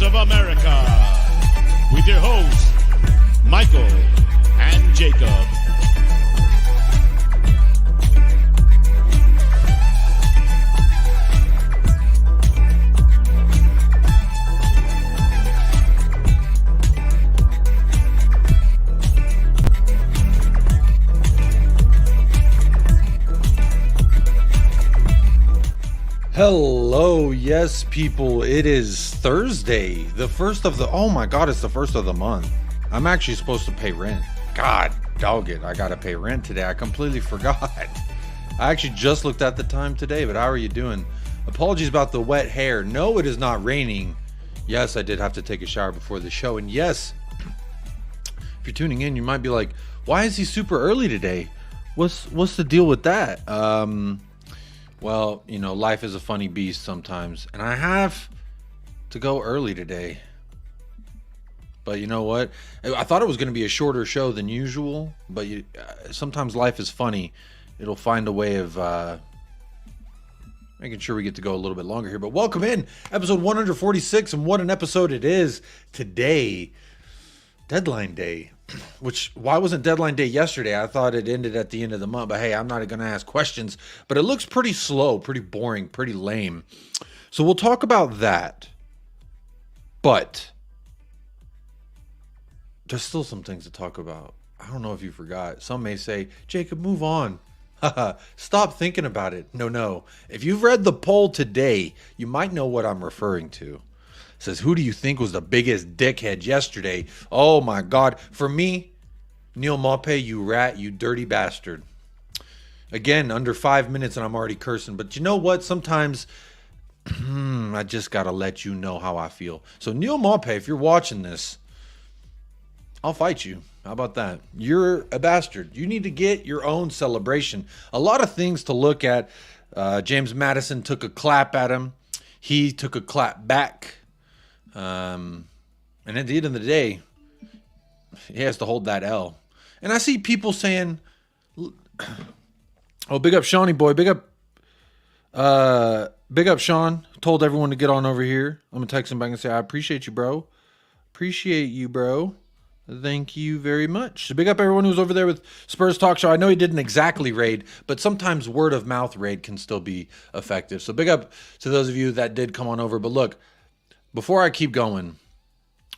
of America, with your hosts, Michael and Jacob. Hello, yes, people. It is Thursday, the first of the. Oh my God, it's the first of the month. I'm actually supposed to pay rent. God, dog it. I gotta pay rent today. I completely forgot. I actually just looked at the time today, but how are you doing? Apologies about the wet hair. No, it is not raining. Yes, I did have to take a shower before the show. And yes, if you're tuning in, you might be like, why is he super early today? What's the deal with that? Well, you know, life is a funny beast sometimes, and I have to go early today. But you know what? I thought it was going to be a shorter show than usual, but sometimes life is funny. It'll find a way of making sure we get to go a little bit longer here. But welcome in, episode 146, and what an episode it is today. Deadline day. Which, why wasn't deadline day yesterday? I thought it ended at the end of the month, but hey, I'm not going to ask questions. But it looks pretty slow, pretty boring, pretty lame. So we'll talk about that. But there's still some things to talk about. I don't know if you forgot. Some may say, Jacob, move on. Stop thinking about it. No. If you've read the poll today, you might know what I'm referring to. Says, who do you think was the biggest dickhead yesterday? Oh my God. For me, Neil Maupay, you rat, you dirty bastard. Again, under 5 minutes and I'm already cursing. But you know what? Sometimes I just got to let you know how I feel. So Neil Maupay, if you're watching this, I'll fight you. How about that? You're a bastard. You need to get your own celebration. A lot of things to look at. James Madison took a clap at him. He took a clap back. And at the end of the day, he has to hold that L. And I see people saying, oh, big up Shawnee boy, big up Sean, told everyone to get on over here. I'm gonna text him back and say, I appreciate you, bro. Thank you very much. So big up everyone who's over there with Spurs Talk Show. I know he didn't exactly raid, but sometimes word of mouth raid can still be effective. So big up to those of you that did come on over. But look, before I keep going,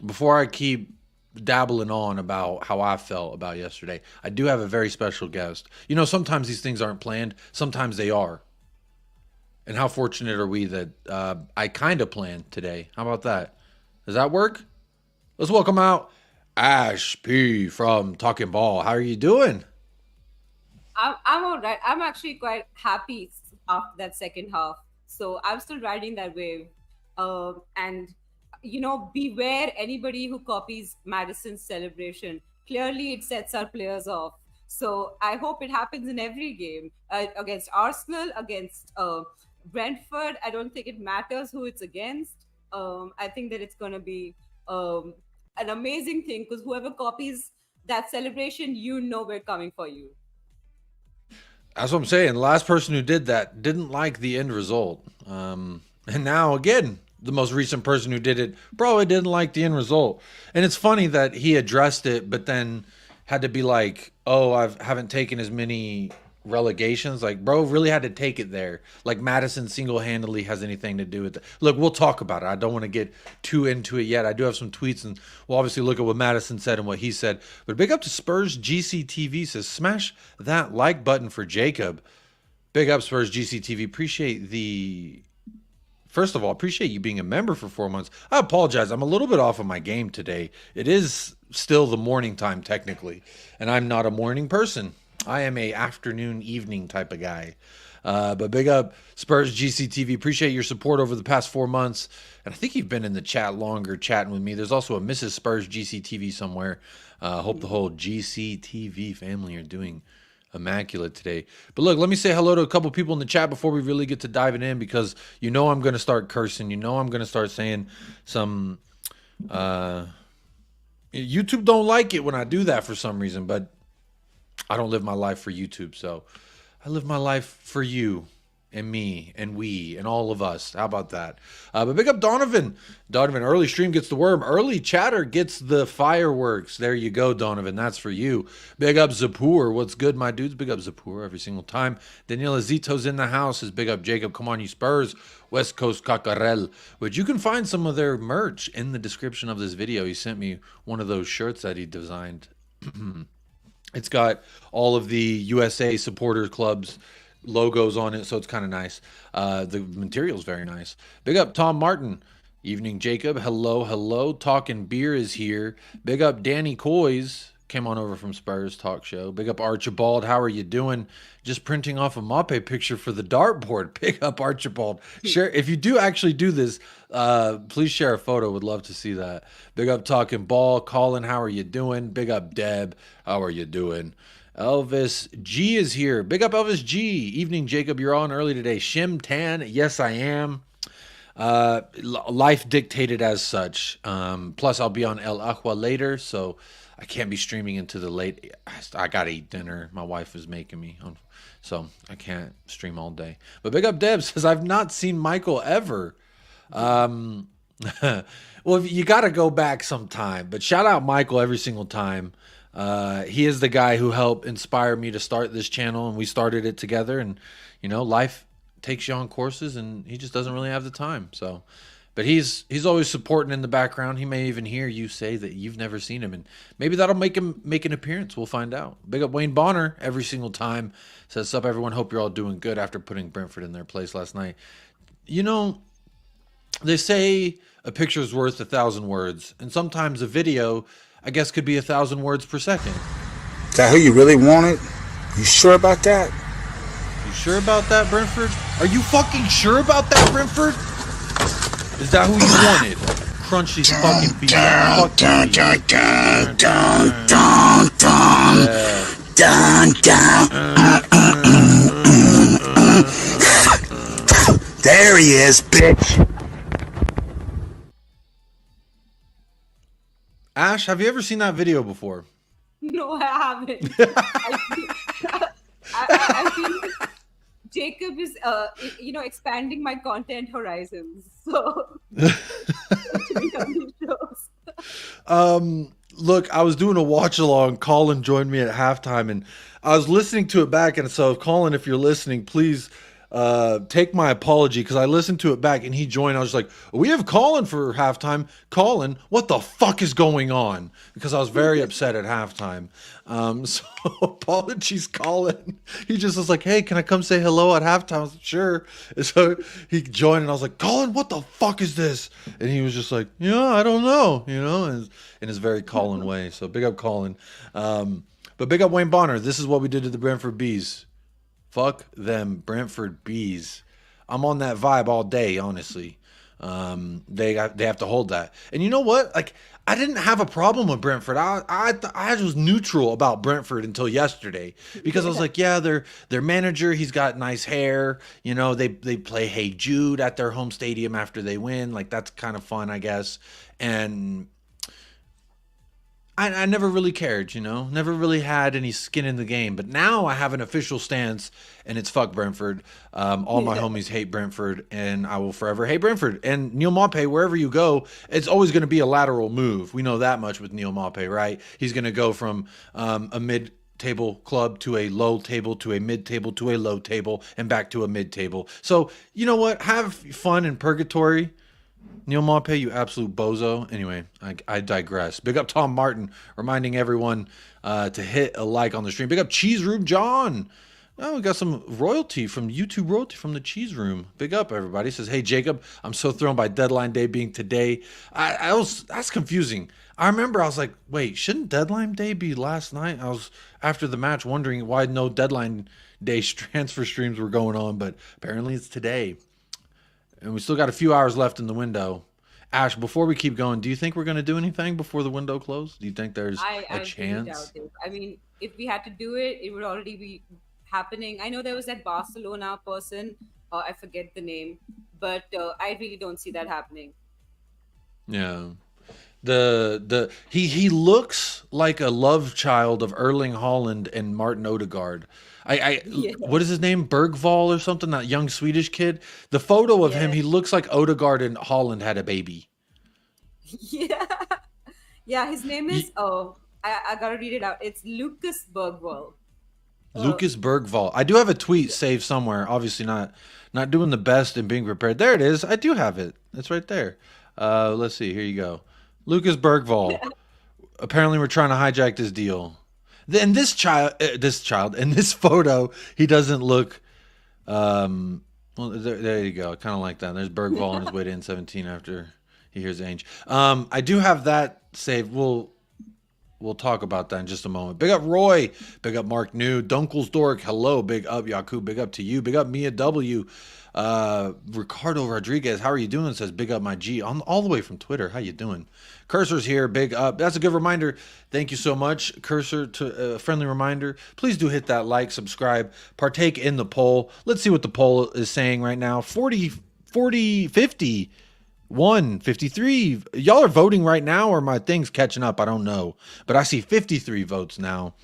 before I keep dabbling on about how I felt about yesterday, I do have a very special guest. You know, sometimes these things aren't planned. Sometimes they are. And how fortunate are we that I kind of planned today. How about that? Does that work? Let's welcome out Ash P from Talking Ball. How are you doing? I'm all right. I'm actually quite happy after that second half. So I'm still riding that wave. And, you know, beware anybody who copies Madison's celebration. Clearly, it sets our players off. So I hope it happens in every game against Arsenal, against Brentford. I don't think it matters who it's against. I think that it's going to be an amazing thing because whoever copies that celebration, you know we're coming for you. That's what I'm saying. The last person who did that didn't like the end result. And now, again, the most recent person who did it probably didn't like the end result. And it's funny that he addressed it, but then had to be like, oh, I haven't taken as many relegations. Like, bro, really had to take it there. Like Madison single-handedly has anything to do with it. Look, we'll talk about it. I don't want to get too into it yet. I do have some tweets, and we'll obviously look at what Madison said and what he said. But big up to Spurs GCTV, says, smash that like button for Jacob. Big up Spurs GCTV. Appreciate the... First of all, appreciate you being a member for 4 months. I apologize. I'm a little bit off of my game today. It is still the morning time technically, and I'm not a morning person. I am a afternoon, evening type of guy. But big up Spurs GCTV. Appreciate your support over the past 4 months. And I think you've been in the chat longer chatting with me. There's also a Mrs. Spurs GCTV somewhere. Hope the whole GCTV family are doing immaculate today. But look, let me say hello to a couple people in the chat before we really get to diving in, because you know I'm going to start cursing. You know I'm going to start saying some... YouTube don't like it when I do that for some reason, but I don't live my life for YouTube, so I live my life for you and me and we and all of us. How about that? But big up Donovan. Donovan, early stream gets the worm. Early chatter gets the fireworks. There you go, Donovan. That's for you. Big up Zapur. What's good, my dudes? Big up Zapur every single time. Daniela Zito's in the house. Is big up Jacob. Come on, you Spurs. West Coast Cacarel. Which you can find some of their merch in the description of this video. He sent me one of those shirts that he designed. It's got all of the USA supporter clubs logos on it, so it's kind of nice. The material's very nice. Big up Tom Martin. Evening, Jacob. Hello, hello. Talking Beer is here. Big up Danny Coys. Came on over from Spurs Talk Show. Big up Archibald. How are you doing? Just printing off a Mape picture for the dartboard. Big up Archibald. Share if you do actually do this. Please share a photo. Would love to see that. Big up Talking Ball. Colin, how are you doing? Big up Deb. How are you doing? Elvis G is here. Big up Elvis G. Evening, Jacob. You're on early today. Shim Tan. Yes, I am. Life dictated as such. Plus, I'll be on El Aqua later, so I can't be streaming into the late. I gotta eat dinner. My wife is making me, so I can't stream all day. But big up Deb says I've not seen Michael ever. Well, you got to go back sometime. But shout out Michael every single time. He is the guy who helped inspire me to start this channel, and we started it together. And you know, life takes you on courses, and he just doesn't really have the time. So, but he's always supporting in the background. He may even hear you say that you've never seen him, and maybe that'll make him make an appearance. We'll find out. Big up Wayne Bonner every single time. Says, "Sup everyone, hope you're all doing good after putting Brentford in their place last night." You know, they say a picture's worth 1,000 words, and sometimes a video, I guess, could be 1,000 words per second. Is that who you really wanted? You sure about that? You sure about that, Brentford? Are you fucking sure about that, Brentford? Is that who you wanted? Crunch these fucking beats. There he is, bitch. Ash, have you ever seen that video before? No, I haven't. I feel like Jacob is, expanding my content horizons. So, look, I was doing a watch along. Colin joined me at halftime, and I was listening to it back. And so, Colin, if you're listening, please take my apology, because I listened to it back and he joined. I was like, we have Colin for halftime. Colin, what the fuck is going on? Because I was very upset at halftime. So apologies, Colin. He just was like, hey, can I come say hello at halftime? I was like, sure. And so he joined, and I was like, Colin, what the fuck is this? And he was just like, yeah, I don't know, in his very Colin way. So big up Colin. But big up Wayne Bonner. This is what we did to the Brentford Bees. Fuck them Brentford Bees. I'm on that vibe all day, honestly. They have to hold that. And you know what? Like, I didn't have a problem with Brentford. I was neutral about Brentford until yesterday, because I was like, yeah, their manager, he's got nice hair. They play Hey Jude at their home stadium after they win. Like, that's kind of fun, I guess. And I never really cared, never really had any skin in the game. But now I have an official stance, and it's fuck Brentford. All my homies hate Brentford, and I will forever hate Brentford. And Neil Maupay, wherever you go, it's always going to be a lateral move. We know that much with Neil Maupay, right? He's going to go from a mid-table club to a low table to a mid-table to a low table and back to a mid-table. So, you know what? Have fun in purgatory. Neil Maupay, you absolute bozo. Anyway, I digress. Big up Tom Martin, reminding everyone to hit a like on the stream. Big up Cheese Room John. Oh, we got some royalty from YouTube royalty from the Cheese Room. Big up, everybody. Says, hey, Jacob, I'm so thrown by deadline day being today. That's confusing. I remember I was like, wait, shouldn't deadline day be last night? I was, after the match, wondering why no deadline day transfer streams were going on, but apparently it's today. And we still got a few hours left in the window. Ash, before we keep going, do you think we're going to do anything before the window closes? Do you think there's a chance? Doubt it. I mean, if we had to do it, it would already be happening. I know there was that Barcelona person. I forget the name. But I really don't see that happening. Yeah. He looks like a love child of Erling Haaland and Martin Odegaard. What is his name? Bergvall or something? That young Swedish kid. The photo of him, he looks like Odegaard and Holland had a baby. Yeah. Yeah, his name is, I gotta read it out. It's Lucas Bergwall. Lucas Bergvall. I do have a tweet saved somewhere. Obviously not doing the best in being prepared. There it is. I do have it. It's right there. Let's see. Here you go. Lucas Bergvall. Apparently we're trying to hijack this deal. Then this child, in this photo, he doesn't look. Well, there you go. Kind of like that. There's Bergvall on his way to N17 after he hears Ainge. I do have that saved. We'll talk about that in just a moment. Big up Roy. Big up Mark New. Dunkelsdork. Hello. Big up Yakub. Big up to you. Big up Mia W. Ricardo Rodriguez. How are you doing? Says big up my G. All the way from Twitter. How you doing? Cursor's here. Big up. That's a good reminder. Thank you so much. Cursor, to a friendly reminder. Please do hit that like, subscribe, partake in the poll. Let's see what the poll is saying right now. 40, 50. 53. Y'all are voting right now, or my thing's catching up? I don't know, but I see 53 votes now.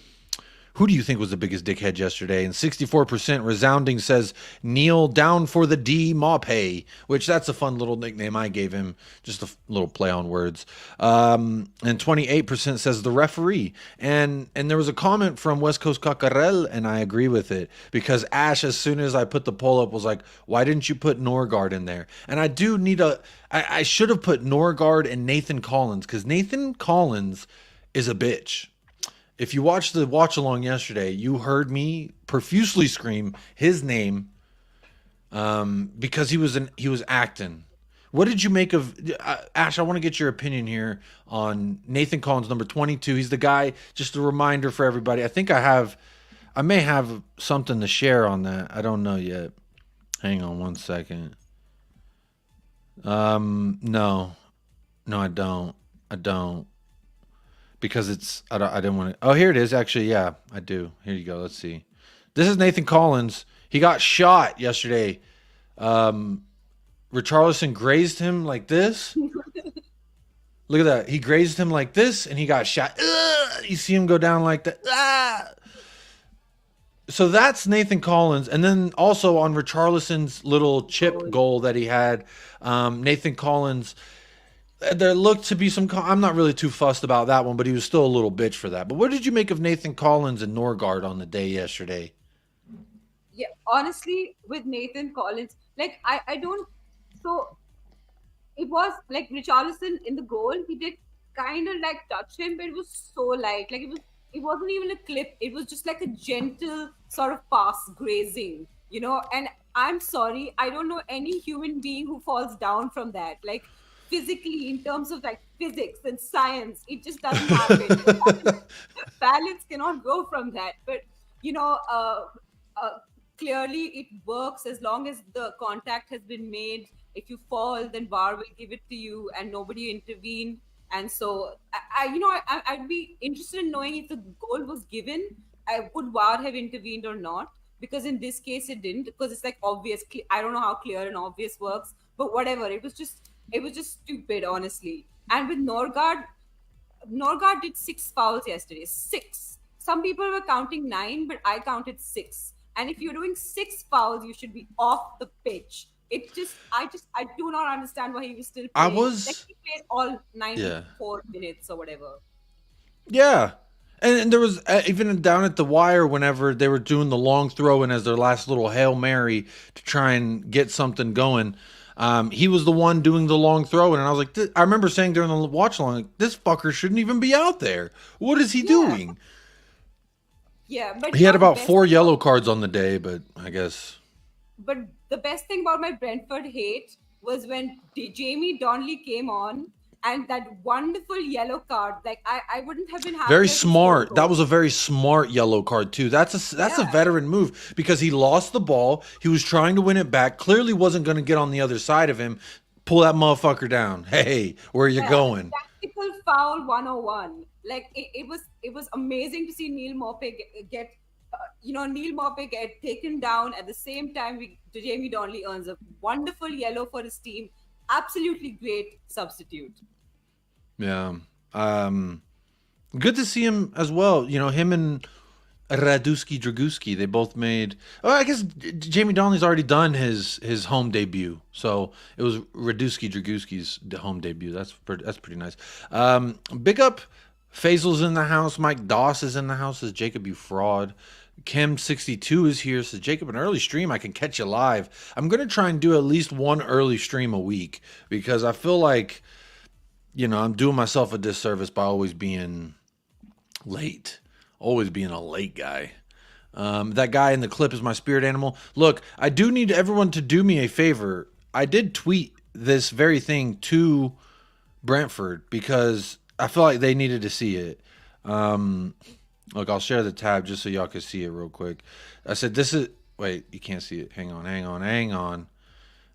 Who do you think was the biggest dickhead yesterday? And 64% resounding says Neil down for the D Maupe, which that's a fun little nickname I gave him, just a little play on words. And 28% says the referee. And there was a comment from West Coast Cockerel, and I agree with it, because Ash, as soon as I put the poll up, was like, why didn't you put Norgard in there? And I do need I should have put Norgard and Nathan Collins, because Nathan Collins is a bitch. If you watched the watch along yesterday, you heard me profusely scream his name because he was acting. What did you make of Ash? I want to get your opinion here on Nathan Collins, number 22. He's the guy. Just a reminder for everybody. I may have something to share on that. I don't know yet. Hang on one second. No, I don't. Because I didn't want to. Oh, here it is. Actually, yeah, I do. Here you go. Let's see. This is Nathan Collins. He got shot yesterday. Richarlison grazed him like this. Look at that. He grazed him like this, and he got shot. You see him go down like that. So that's Nathan Collins. And then also on Richarlison's little chip goal that he had, Nathan Collins. There looked to be some. I'm not really too fussed about that one, but he was still a little bitch for that. But what did you make of Nathan Collins and Norgard on the day yesterday? Yeah, honestly, with Nathan Collins, like I don't. So it was like Richarlison in the goal. He did kind of like touch him, but it was so light. Like it wasn't even a clip. It was just like a gentle sort of pass, grazing, And I'm sorry, I don't know any human being who falls down from that. Like, physically, in terms of like physics and science, it just doesn't happen. Balance cannot go from that. But clearly it works as long as the contact has been made. If you fall, then VAR will give it to you, and nobody intervened. And so I'd be interested in knowing if the goal was given, would VAR have intervened or not? Because in this case it didn't, because it's like obvious. I don't know how clear and obvious works, but whatever. It was just stupid, honestly. And with Norgard did 6 fouls yesterday. 6. Some people were counting 9, but I counted 6. And if you're doing 6 fouls, you should be off the pitch. I do not understand why he was still playing. He played all 94 minutes or whatever. Yeah. And there was even down at the wire whenever they were doing the long throw and as their last little Hail Mary to try and get something going. He was the one doing the long throw, and I was like, I remember saying during the watch along, like, this fucker shouldn't even be out there. What is he doing? Yeah, but he had about 4 yellow cards on the day, but I guess. But the best thing about my Brentford hate was when Jamie Donnelly came on, and that wonderful yellow card. Like I wouldn't have been happy. Very smart. That was a very smart yellow card too. That's a veteran move, because he lost the ball. He was trying to win it back. Clearly wasn't going to get on the other side of him. Pull that motherfucker down. Hey, where are you going? Tactical foul 101. Like it was amazing to see Neil Maupay get taken down. At the same time, Jamie Donnelly earns a wonderful yellow for his team. Absolutely great substitute. Yeah. Good to see him as well. Him and Draguski. They both made. Oh, I guess Jamie Donnelly's already done his home debut, so it was Draguski's home debut. That's pretty nice. Big up, Faisal's in the house. Mike Doss is in the house. Says Jacob, you fraud. Kim62 is here. Says Jacob, an early stream. I can catch you live. I'm gonna try and do at least one early stream a week because I feel like, I'm doing myself a disservice by always being late. Always being a late guy. That guy in the clip is my spirit animal. Look, I do need everyone to do me a favor. I did tweet this very thing to Brentford because I feel like they needed to see it. Look, I'll share the tab just so y'all can see it real quick. I said, wait, you can't see it. Hang on.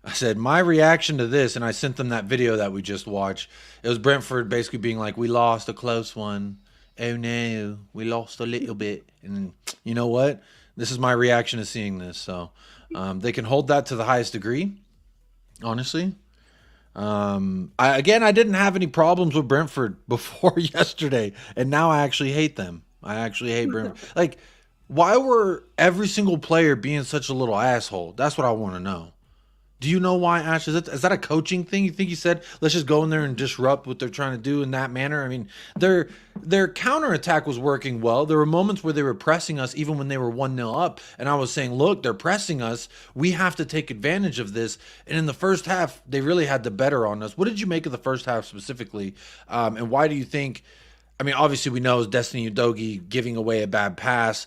I said, my reaction to this, and I sent them that video that we just watched. It was Brentford basically being like, we lost a close one. Oh no, we lost a little bit. And you know what? This is my reaction to seeing this. So they can hold that to the highest degree, honestly. I didn't have any problems with Brentford before yesterday, and now I actually hate them. I actually hate Brentford. Like, why were every single player being such a little asshole? That's what I want to know. Do you know why, Ash? Is that a coaching thing? You think he said, let's just go in there and disrupt what they're trying to do in that manner? I mean, their counterattack was working well. There were moments where they were pressing us even when they were 1-0 up. And I was saying, look, they're pressing us. We have to take advantage of this. And in the first half, they really had the better on us. What did you make of the first half specifically? And why do you think, I mean, obviously we know it's Destiny Udogie giving away a bad pass,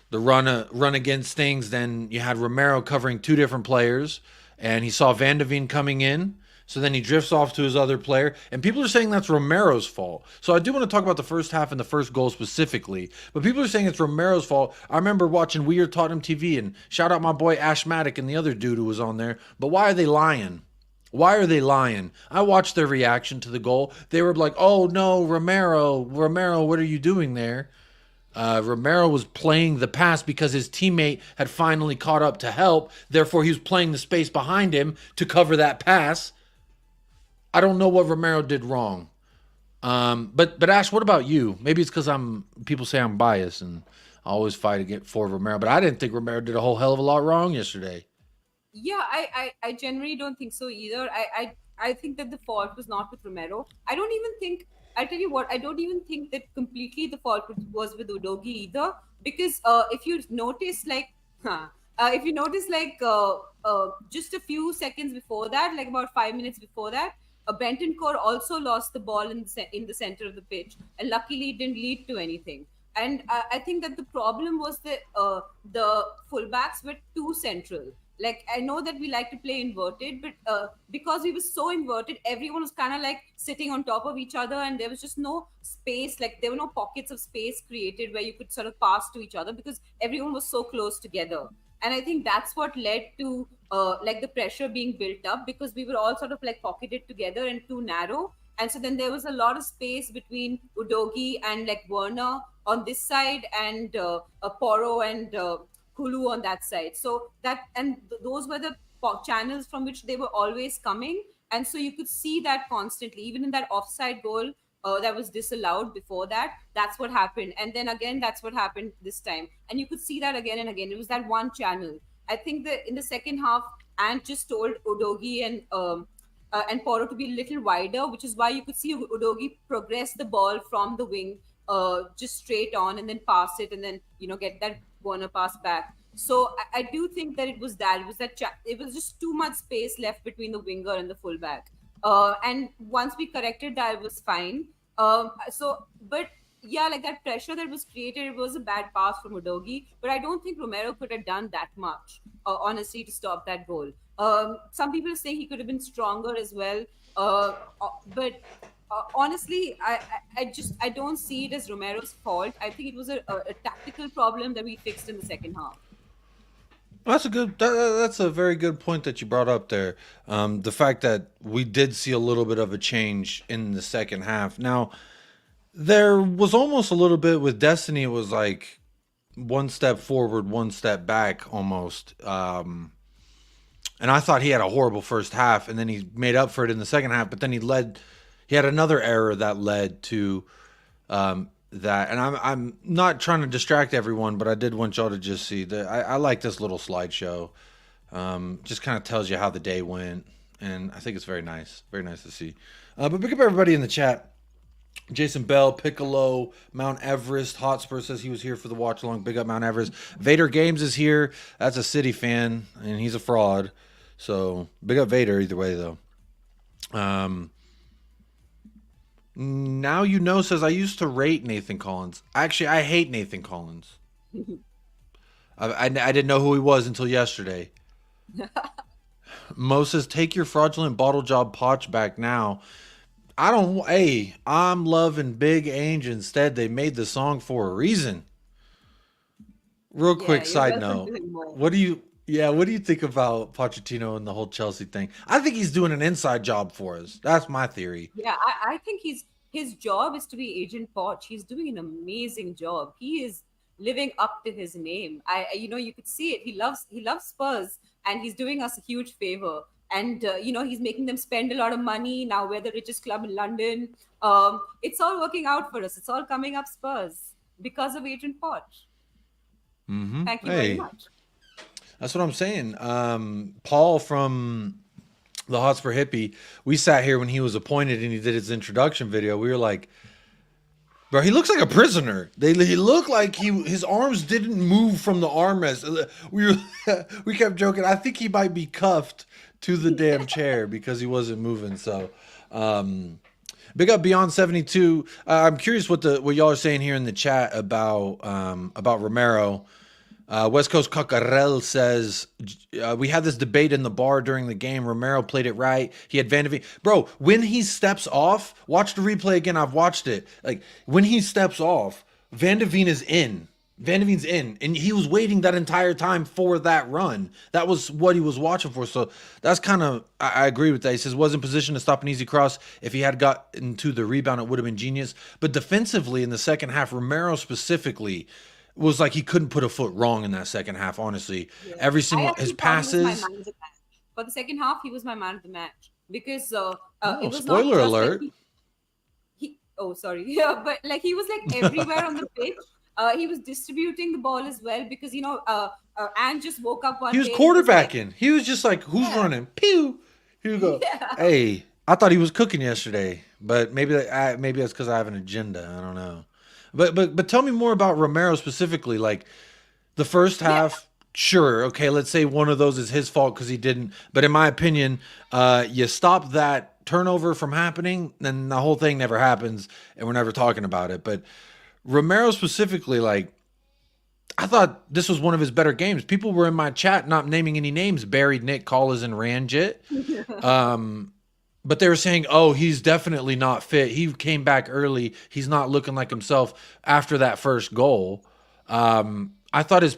the run against things. Then you had Romero covering two different players. And he saw Van de Ven coming in, so then he drifts off to his other player. And people are saying that's Romero's fault. So I do want to talk about the first half and the first goal specifically. But people are saying it's Romero's fault. I remember watching Weird Tottenham TV, and shout out my boy Ashmatic and the other dude who was on there. But why are they lying? Why are they lying? I watched their reaction to the goal. They were like, oh, no, Romero, what are you doing there? Romero was playing the pass because his teammate had finally caught up to help. Therefore, he was playing the space behind him to cover that pass. I don't know what Romero did wrong. But Ash, what about you? Maybe it's because people say I'm biased and I always fight for Romero. But I didn't think Romero did a whole hell of a lot wrong yesterday. Yeah, I generally don't think so either. I think that the fault was not with Romero. I'll tell you what, I don't even think that completely the fault was with Udogie either, because if you notice, just a few seconds before that, like about 5 minutes before that, Benton Core also lost the ball in the center of the pitch, and luckily it didn't lead to anything. And I think that the problem was that the fullbacks were too central. Like, I know that we like to play inverted, but because we were so inverted, everyone was kind of like sitting on top of each other, and there was just no space. Like, there were no pockets of space created where you could sort of pass to each other because everyone was so close together. And I think that's what led to the pressure being built up, because we were all sort of like pocketed together and too narrow. And so then there was a lot of space between Udogie and like Werner on this side, and Porro and Kulu on that side. So those were the channels from which they were always coming. And so you could see that constantly, even in that offside goal that was disallowed before that. That's what happened. And then again, that's what happened this time. And you could see that again and again. It was that one channel. I think that in the second half, Ant just told Udogie and Porro to be a little wider, which is why you could see Udogie progress the ball from the wing just straight on, and then pass it, and then get that Werner pass back. So I do think that it was just too much space left between the winger and the fullback. And once we corrected that, it was fine. But yeah, like that pressure that was created, it was a bad pass from Udogie, but I don't think Romero could have done that much, honestly, to stop that goal. Some people are saying he could have been stronger as well. But honestly, I don't see it as Romero's fault. I think it was a tactical problem that we fixed in the second half. That's a very good point that you brought up there. The fact that we did see a little bit of a change in the second half. Now, there was almost a little bit with Destiny. It was like one step forward, one step back almost. And I thought he had a horrible first half, and then he made up for it in the second half. But then he had another error that led to that, and I'm not trying to distract everyone, but I did want y'all to just see that I like this little slideshow. Just kind of tells you how the day went, and I think it's very nice to see. But pick up everybody in the chat. Jason Bell, Piccolo, Mount Everest, Hotspur says he was here for the watch along. Big up Mount Everest. Vader Games is here. That's a City fan, and he's a fraud. So big up Vader either way though. Now you know says I used to rate Nathan Collins. Actually, I hate Nathan Collins. I didn't know who he was until yesterday. Mo says take your fraudulent bottle job potch back now. I'm loving Big Ange instead. They made the song for a reason. Real quick side note. What do you think about Pochettino and the whole Chelsea thing? I think he's doing an inside job for us. That's my theory. Yeah, I think his job is to be Agent Poch. He's doing an amazing job. He is living up to his name. You could see it. He loves Spurs, and he's doing us a huge favor. And he's making them spend a lot of money. Now we're the richest club in London. It's all working out for us. It's all coming up Spurs because of Agent Poch. Mm-hmm. Thank you very much. That's what I'm saying. Paul from the Hotspur Hippie, we sat here when he was appointed and he did his introduction video. We were like, bro, he looks like a prisoner. He looked like his arms didn't move from the armrest. We kept joking. I think he might be cuffed to the damn chair because he wasn't moving. So, big up Beyond 72. I'm curious what y'all are saying here in the chat about Romero. West Coast Cocarel says, we had this debate in the bar during the game. Romero played it right. He had Van de Ven. Bro, when he steps off, watch the replay again. I've watched it. Like, when he steps off, Van de Ven is in. Van de Ven's in. And he was waiting that entire time for that run. That was what he was watching for. So that's kind of, I agree with that. He says, was in position to stop an easy cross. If he had gotten to the rebound, it would have been genius. But defensively in the second half, Romero specifically was like he couldn't put a foot wrong in that second half, honestly. Yeah. Every single his passes. For the second half, he was my man of the match because it was spoiler not alert. Sorry. Yeah, but like he was like everywhere on the pitch. He was distributing the ball as well because Ange just woke up one day. He was quarterbacking. He was just like, who's running? Pew. Here you go. Yeah. Hey, I thought he was cooking yesterday, but maybe that's because I have an agenda. I don't know. But tell me more about Romero specifically. Like the first half, sure, okay, let's say one of those is his fault because he didn't. But in my opinion, you stop that turnover from happening, then the whole thing never happens, and we're never talking about it. But Romero specifically, like, I thought this was one of his better games. People were in my chat not naming any names, buried Nick, Collins, and Ranjit. But they were saying, oh, he's definitely not fit. He came back early. He's not looking like himself after that first goal. I thought his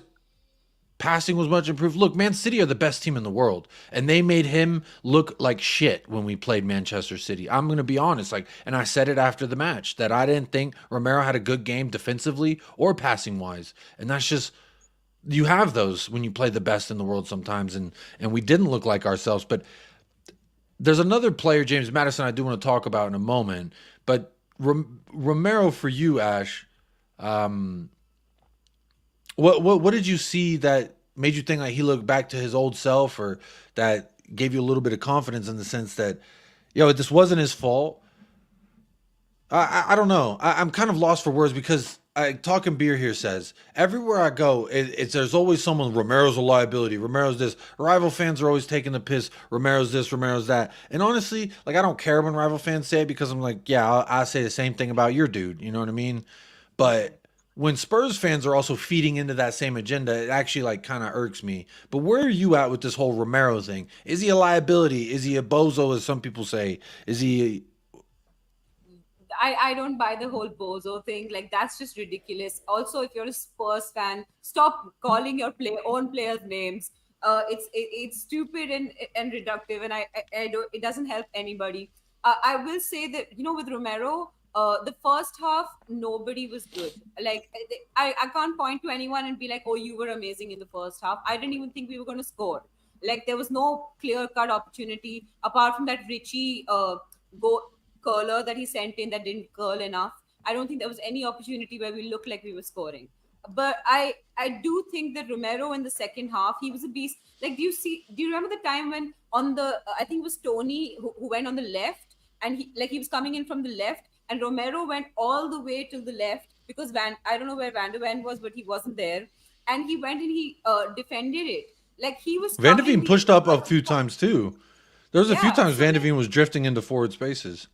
passing was much improved. Look, Man City are the best team in the world, and they made him look like shit when we played Manchester City. I'm going to be honest, and I said it after the match, that I didn't think Romero had a good game defensively or passing-wise. And that's just, you have those when you play the best in the world sometimes, and we didn't look like ourselves. But there's another player, James Madison, I do want to talk about in a moment. But Romero, for you, Ash, what did you see that made you think like he looked back to his old self, or that gave you a little bit of confidence in the sense that, this wasn't his fault? I don't know. I'm kind of lost for words because Talking Beer here says, everywhere I go, there's always someone, Romero's a liability, Romero's this. Rival fans are always taking the piss, Romero's this, Romero's that. And honestly, like, I don't care when rival fans say it because I'm like, yeah, I say the same thing about your dude. You know what I mean? But when Spurs fans are also feeding into that same agenda, it actually like kind of irks me. But where are you at with this whole Romero thing? Is he a liability? Is he a bozo, as some people say? Is he... I don't buy the whole bozo thing. Like, that's just ridiculous. Also, if you're a Spurs fan, stop calling your own players names. It's stupid and reductive, and I don't. It doesn't help anybody. I will say that with Romero, the first half nobody was good. Like, I can't point to anyone and be like, oh, you were amazing in the first half. I didn't even think we were going to score. Like, there was no clear-cut opportunity apart from that Richie curler that he sent in that didn't curl enough. I don't think there was any opportunity where we looked like we were scoring. But I do think that Romero in the second half, he was a beast. Like, do you remember the time when on the I think it was Tony who went on the left, and he was coming in from the left, and Romero went all the way to the left because I don't know where Van der Ven was, but he wasn't there, and he went and he defended it. Like, he was Van der covering Ven the pushed up a entire few spot. times too. There was a few Yeah, times so Van der like, Ven was drifting into forward spaces.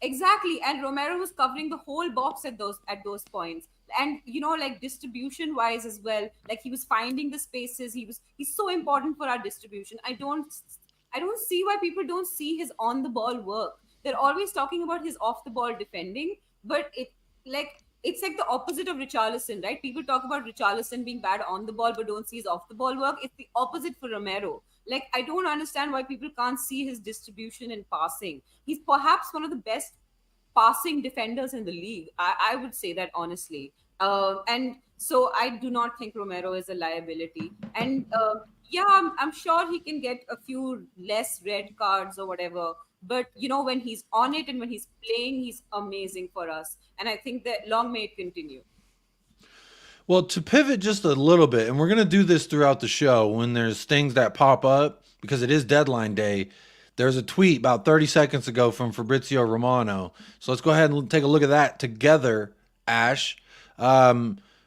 exactly, and Romero was covering the whole box at those points, and like distribution wise as well. Like, he was finding the spaces. He's so important for our distribution. I don't see why people don't see his on the ball work. They're always talking about his off the ball defending, but it's like the opposite of Richarlison, right? People talk about Richarlison being bad on the ball but don't see his off the ball work. It's the opposite for Romero. Like, I don't understand why people can't see his distribution and passing. He's perhaps one of the best passing defenders in the league. I would say that honestly. And so I do not think Romero is a liability. And yeah, I'm sure he can get a few less red cards or whatever. But when he's on it and when he's playing, he's amazing for us. And I think that long may it continue. Well, to pivot just a little bit, and we're going to do this throughout the show when there's things that pop up, because it is deadline day. There's a tweet about 30 seconds ago from Fabrizio Romano. So let's go ahead and take a look at that together, Ash.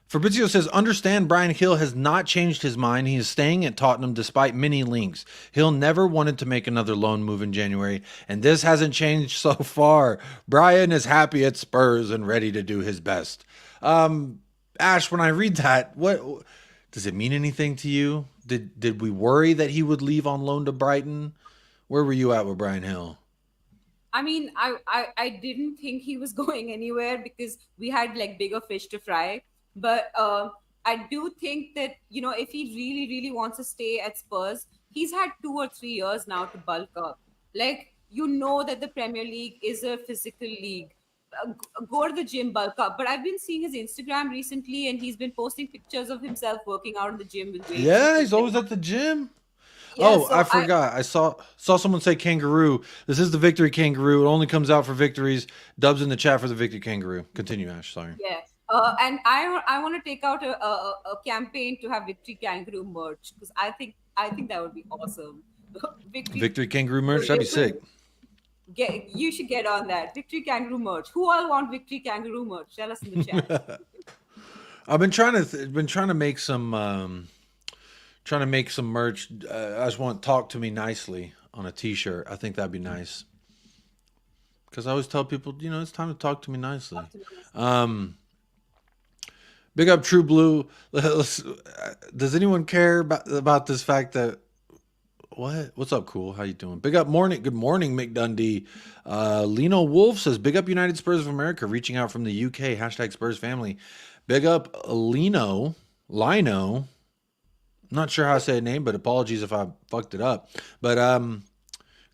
Fabrizio says, understand Brian Hill has not changed his mind. He is staying at Tottenham despite many links. Hill never wanted to make another loan move in January, and this hasn't changed so far. Brian is happy at Spurs and ready to do his best. Ash, when I read that, what does it mean anything to you? Did we worry that he would leave on loan to Brighton? Where were you at with Brian Hill? I mean, I didn't think he was going anywhere because we had like bigger fish to fry. But I do think that, if he really, really wants to stay at Spurs, he's had 2 or 3 years now to bulk up. Like, that the Premier League is a physical league. Go to the gym, bulk up. But I've been seeing his Instagram recently, and he's been posting pictures of himself working out in the gym with weights. Yeah, he's always at the gym. Yeah, Oh, so I forgot. I saw someone say kangaroo. This is the Victory Kangaroo. It only comes out for victories. Dubs in the chat for the Victory Kangaroo. Continue, Ash. Sorry. Yeah. And I want to take out a campaign to have Victory Kangaroo merch, because I think that would be awesome. Victory Kangaroo merch. That'd be sick. You should get on that. Victory Kangaroo merch. Who all want Victory Kangaroo merch? Tell us in the chat. I've been trying to make some merch. I just want "Talk to Me Nicely" on a T-shirt. I think that'd be nice, because I always tell people, it's time to talk to me nicely. Big up True Blue. Does anyone care about this fact that what's up, cool? How you doing? Big up morning. Good morning, Mick Dundee. Lino Wolf says, big up United Spurs of America, reaching out from the UK. # Spurs family. Big up Lino. I'm not sure how to say the name, but apologies if I fucked it up. But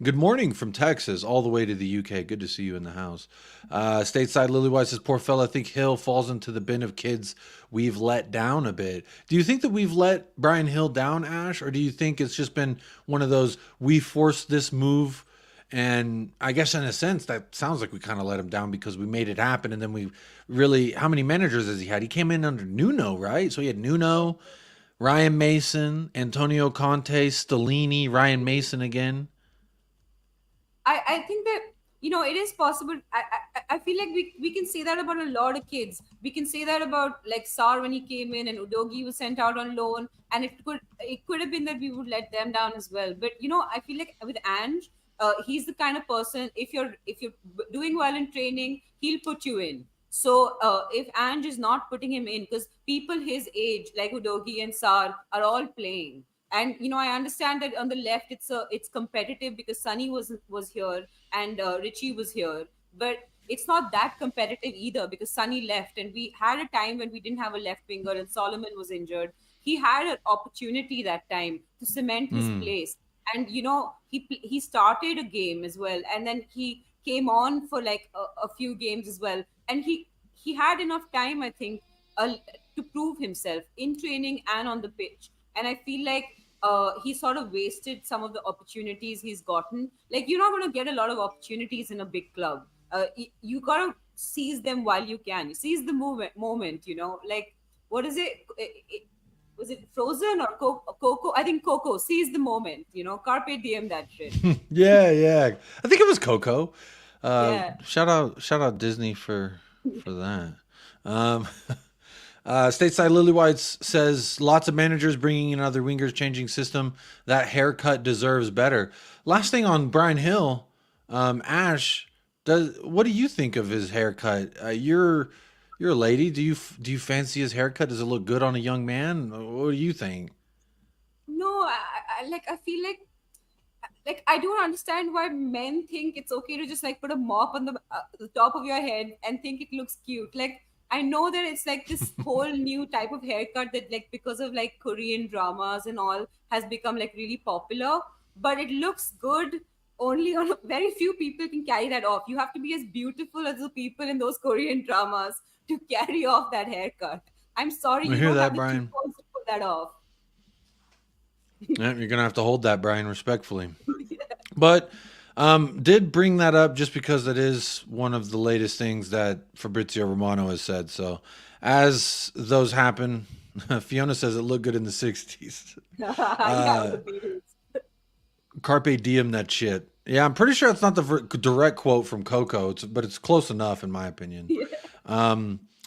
good morning from Texas all the way to the UK. Good to see you in the house. Stateside Lily White says, poor fella, I think Hill falls into the bin of kids we've let down a bit. Do you think that we've let Brian Hill down, Ash? Or do you think it's just been one of those, we forced this move? And I guess in a sense, that sounds like we kind of let him down because we made it happen. And then we really, how many managers has he had? He came in under Nuno, right? So he had Nuno, Ryan Mason, Antonio Conte, Stellini, Ryan Mason again. I think that it is possible. I feel like we can say that about a lot of kids. We can say that about like Sar when he came in, and Udogi was sent out on loan, and it could have been that we would let them down as well. But I feel like with Ange, he's the kind of person, if you're doing well in training, he'll put you in. So if Ange is not putting him in, because people his age like Udogi and Sar are all playing. And I understand that on the left it's competitive because Sonny was here and Richie was here, but it's not that competitive either because Sonny left, and we had a time when we didn't have a left winger and Solomon was injured. He had an opportunity that time to cement his place, and he started a game as well, and then he came on for like a few games as well, and he had enough time, I think, to prove himself in training and on the pitch. And I feel like he sort of wasted some of the opportunities he's gotten. Like, you're not going to get a lot of opportunities in a big club. You got to seize them while you can. You seize the moment, you know, like, what is it? Was it Frozen or Coco? I think Coco. Seize the moment, you know, carpe diem that shit. Yeah. I think it was Coco. Yeah. Shout out Disney for that. Um, Stateside Lily Whites says lots of managers bringing in other wingers, changing system. That haircut deserves better. Last thing on Brian Hill, Ash, what do you think of his haircut? You're a lady. Do you fancy his haircut? Does it look good on a young man? What do you think? No, I feel like I don't understand why men think it's okay to just like put a mop on the top of your head and think it looks cute. Like, I know that it's like this whole new type of haircut that, like, because of like Korean dramas and all, has become like really popular, but it looks good only on very few people can carry that off. You have to be as beautiful as the people in those Korean dramas to carry off that haircut. I'm sorry, We you hear don't that, have the Brian. cheekbones to pull that off. Yeah, you're gonna have to hold that, Brian, respectfully. But did bring that up just because it is one of the latest things that Fabrizio Romano has said. So as those happen, Fiona says it looked good in the 60s. Yeah, with the Beatles. Carpe diem that shit. Yeah, I'm pretty sure it's not the direct quote from Coco, but it's close enough in my opinion.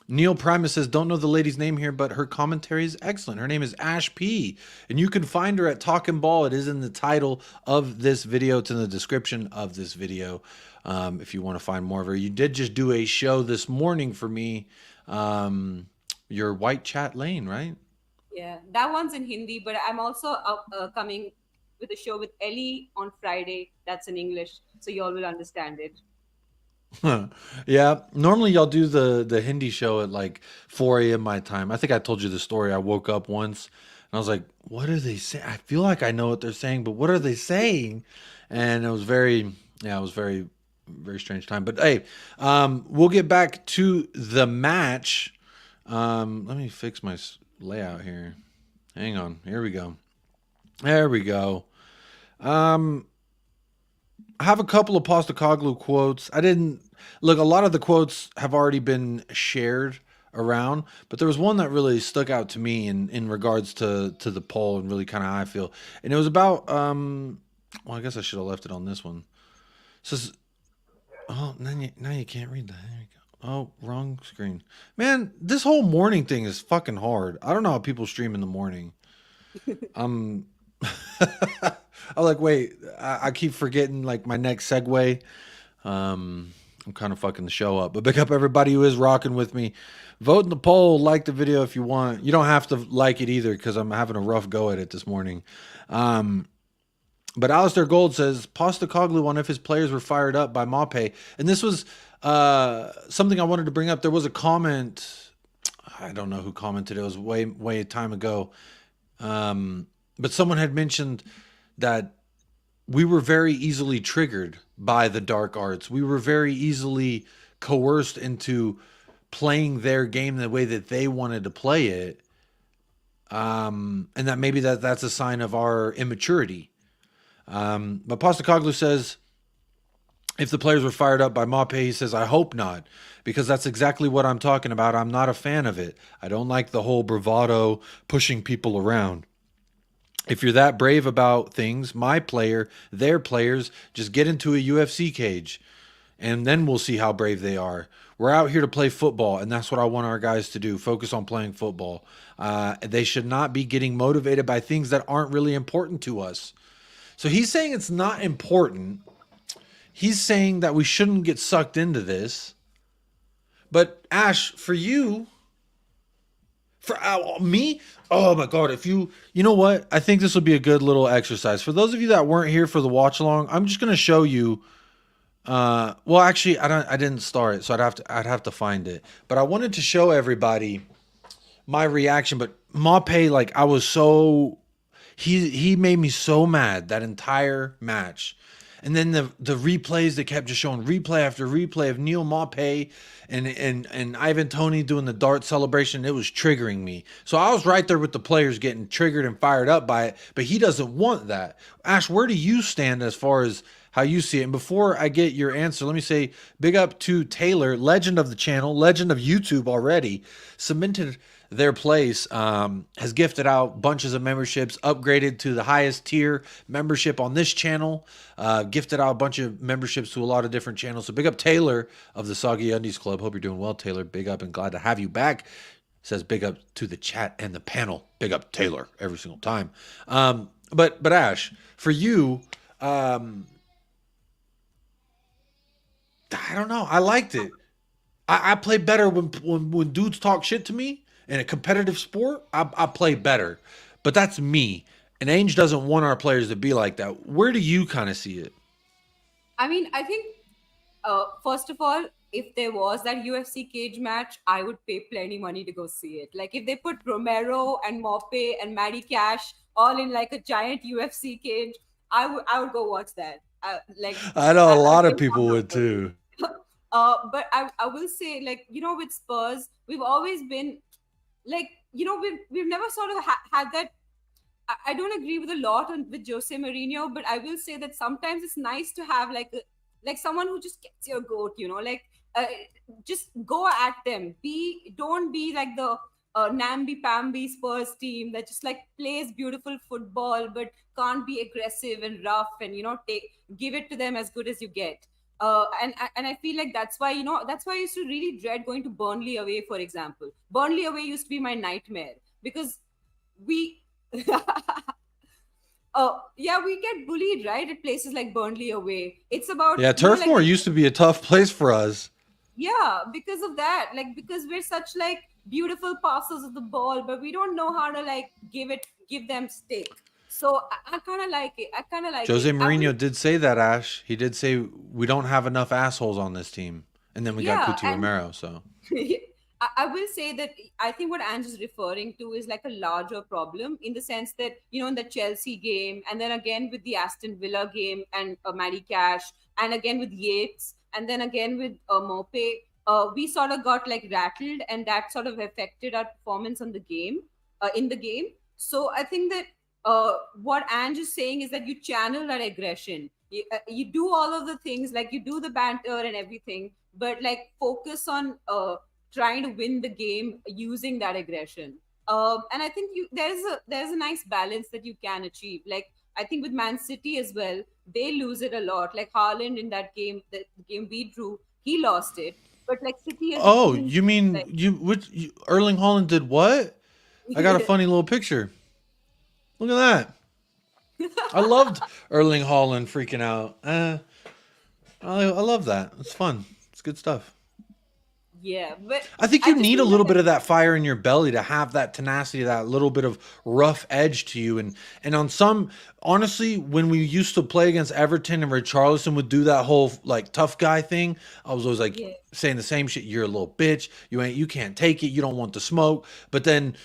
Neil Primus says, don't know the lady's name here, but her commentary is excellent. Her name is Ash P. And you can find her at Talkin' Ball. It is in the title of this video. It's in the description of this video if you want to find more of her. You did just do a show this morning for me, your White Chat Lane, right? Yeah, that one's in Hindi, but I'm also coming with a show with Ellie on Friday. That's in English, so you all will understand it. Yeah, normally y'all do the Hindi show at like 4 a.m. my time. I think I told you the story. I woke up once and I was like, what are they saying? I feel like I know what they're saying, but what are they saying? And it was very strange time. But hey, we'll get back to the match. Let me fix my layout here. Hang on. Here we go. There we go. I have a couple of Postecoglou quotes. I didn't look. A lot of the quotes have already been shared around, but there was one that really stuck out to me in regards to the poll and really kind of how I feel. And it was about well, I guess I should have left it on this one. It says, oh, now you can't read that. There you go. Oh, wrong screen. Man, this whole morning thing is fucking hard. I don't know how people stream in the morning. I'm like, wait, I keep forgetting like my next segue. I'm kind of fucking the show up, but big up everybody who is rocking with me. Vote in the poll, like the video if you want. You don't have to like it either because I'm having a rough go at it this morning. But Alistair Gold says Postecoglou, one of his players were fired up by Maupay. And this was something I wanted to bring up. There was a comment. I don't know who commented. It was way time ago. But someone had mentioned that we were very easily triggered by the dark arts. We were very easily coerced into playing their game the way that they wanted to play it. And that maybe that's a sign of our immaturity. But Postecoglou says, if the players were fired up by Maupay, he says, I hope not, because that's exactly what I'm talking about. I'm not a fan of it. I don't like the whole bravado, pushing people around. If you're that brave about things, my player, their players, just get into a UFC cage, and then we'll see how brave they are. We're out here to play football, and that's what I want our guys to do, focus on playing football. They should not be getting motivated by things that aren't really important to us. So he's saying it's not important. He's saying that we shouldn't get sucked into this. But Ash, for you, for me, oh my God, if you know what? I think this will be a good little exercise. For those of you that weren't here for the watch along, I'm just going to show you. Well, actually, I didn't start it, so I'd have to find it. But I wanted to show everybody my reaction. But Maupay, like, I was so, he made me so mad that entire match. And then the replays, they kept just showing replay after replay of Neil Maupay and Ivan Toney doing the dart celebration. It was triggering me. So I was right there with the players getting triggered and fired up by it, but he doesn't want that. Ash, where do you stand as far as how you see it? And before I get your answer, let me say big up to Taylor, legend of the channel, legend of YouTube already, cemented their place, has gifted out bunches of memberships, upgraded to the highest tier membership on this channel, gifted out a bunch of memberships to a lot of different channels. So big up Taylor of the Soggy Undies Club. Hope you're doing well, Taylor. Big up and glad to have you back. Says big up to the chat and the panel. Big up Taylor every single time. But Ash, for you, I don't know. I liked it. I play better when dudes talk shit to me. In a competitive sport, I play better. But that's me. And Ainge doesn't want our players to be like that. Where do you kind of see it? I mean, I think, first of all, if there was that UFC cage match, I would pay plenty money to go see it. Like, if they put Romero and Maupay and Matty Cash all in like a giant UFC cage, I would go watch that. I know a lot of people would too. But I will say, like, with Spurs, we've always been like, we've never sort of had that. I don't agree with a lot with Jose Mourinho, but I will say that sometimes it's nice to have like someone who just gets your goat, just go at them. Don't be like the namby-pamby Spurs team that just like plays beautiful football but can't be aggressive and rough and give it to them as good as you get. And I feel like that's why I used to really dread going to Burnley away, for example. Burnley away used to be my nightmare because we we get bullied, right, at places like Burnley away. It's about Turf Moor used to be a tough place for us. Yeah, because of that, because we're such like beautiful passers of the ball, but we don't know how to like give them stake. So I kind of like it. Jose Mourinho did say that, Ash. He did say we don't have enough assholes on this team. And then we got Cuti Romero, so. I will say that I think what Ange is referring to is like a larger problem in the sense that, in the Chelsea game and then again with the Aston Villa game and Matty Cash and again with Yates and then again with Maupay, we sort of got like rattled and that sort of affected our performance in the game. So I think that what Ange is saying is that you channel that aggression. You do all of the things, like you do the banter and everything, but like focus on trying to win the game using that aggression. And I think there's a nice balance that you can achieve. Like I think with Man City as well, they lose it a lot. Like Haaland in that game, the game we drew, he lost it. But like City. You mean Erling Haaland did what? I got a funny little picture. Look at that. I loved Erling Haaland freaking out. I love that. It's fun. It's good stuff. Yeah, but I think you need a little bit of that fire in your belly to have that tenacity, that little bit of rough edge to you. And on some, honestly, when we used to play against Everton and Richarlison would do that whole like tough guy thing, I was always like saying the same shit. You're a little bitch. You can't take it. You don't want the smoke. But then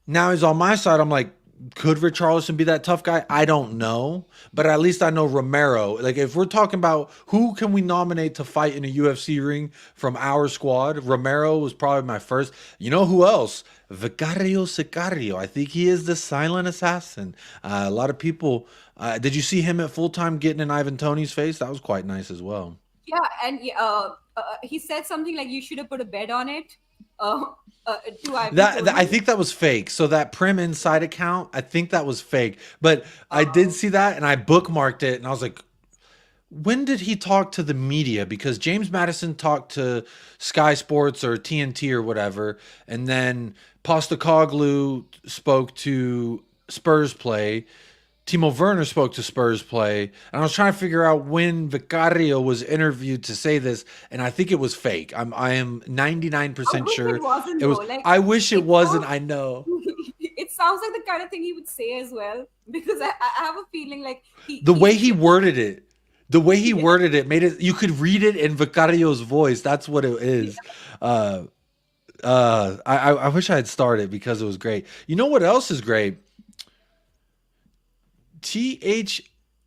now he's on my side. I'm like, could Richarlison be that tough guy? I don't know, but at least I know Romero. Like if we're talking about who can we nominate to fight in a UFC ring from our squad, Romero was probably my first. You know who else? Vicario Sicario. I think he is the silent assassin. A lot of people. Did you see him at full time getting in Ivan Toney's face? That was quite nice as well. Yeah, and he said something like you should have put a bet on it. I think that was fake. So that Prim Inside account, I think that was fake. But I did see that and I bookmarked it and I was like, when did he talk to the media? Because James Madison talked to Sky Sports or TNT or whatever, and then Postecoglou spoke to Spurs Play. Timo Werner spoke to Spurs Play, and I was trying to figure out when Vicario was interviewed to say this, and I think it was fake. I am 99% sure it was. Like, I wish it wasn't. I know. It sounds like the kind of thing he would say as well, because I have a feeling like the way he worded it made it. You could read it in Vicario's voice. That's what it is. I wish I had started because it was great. You know what else is great?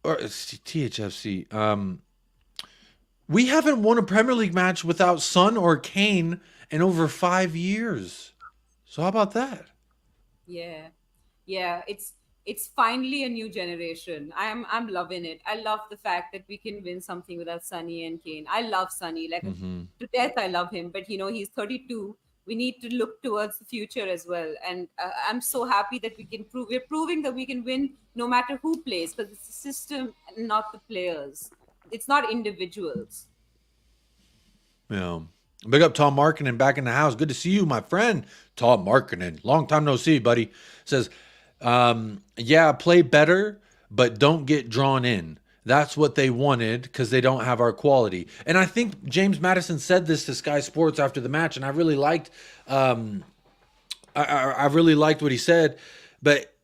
or it's THFC. We haven't won a Premier League match without Son or Kane in over 5 years. So how about that? Yeah, yeah. It's finally a new generation. I'm loving it. I love the fact that we can win something without Sonny and Kane. I love Sonny like to death. I love him, but he's 32. We need to look towards the future as well. And I'm so happy that we can prove. We're proving that we can win no matter who plays, because it's the system, and not the players. It's not individuals. Yeah. Big up Tom Markkinen back in the house. Good to see you, my friend. Tom Markkinen. Long time no see, buddy. Says, yeah, play better, but don't get drawn in. That's what they wanted because they don't have our quality. And I think James Madison said this to Sky Sports after the match, and I really liked I really liked what he said, but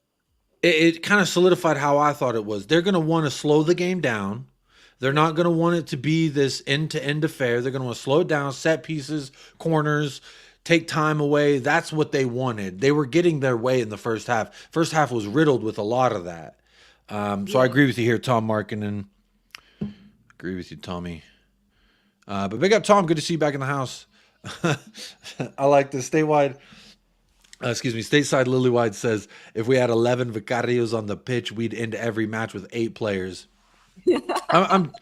it kind of solidified how I thought it was. They're going to want to slow the game down. They're not going to want it to be this end-to-end affair. They're going to want to slow it down, set pieces, corners, take time away. That's what they wanted. They were getting their way in the first half. First half was riddled with a lot of that. So I agree with you here, Tom Markkinen. Agree with you, Tommy. But big up, Tom. Good to see you back in the house. I like this. Stateside Lilywide says, if we had 11 Vicarios on the pitch, we'd end every match with 8 players. I'm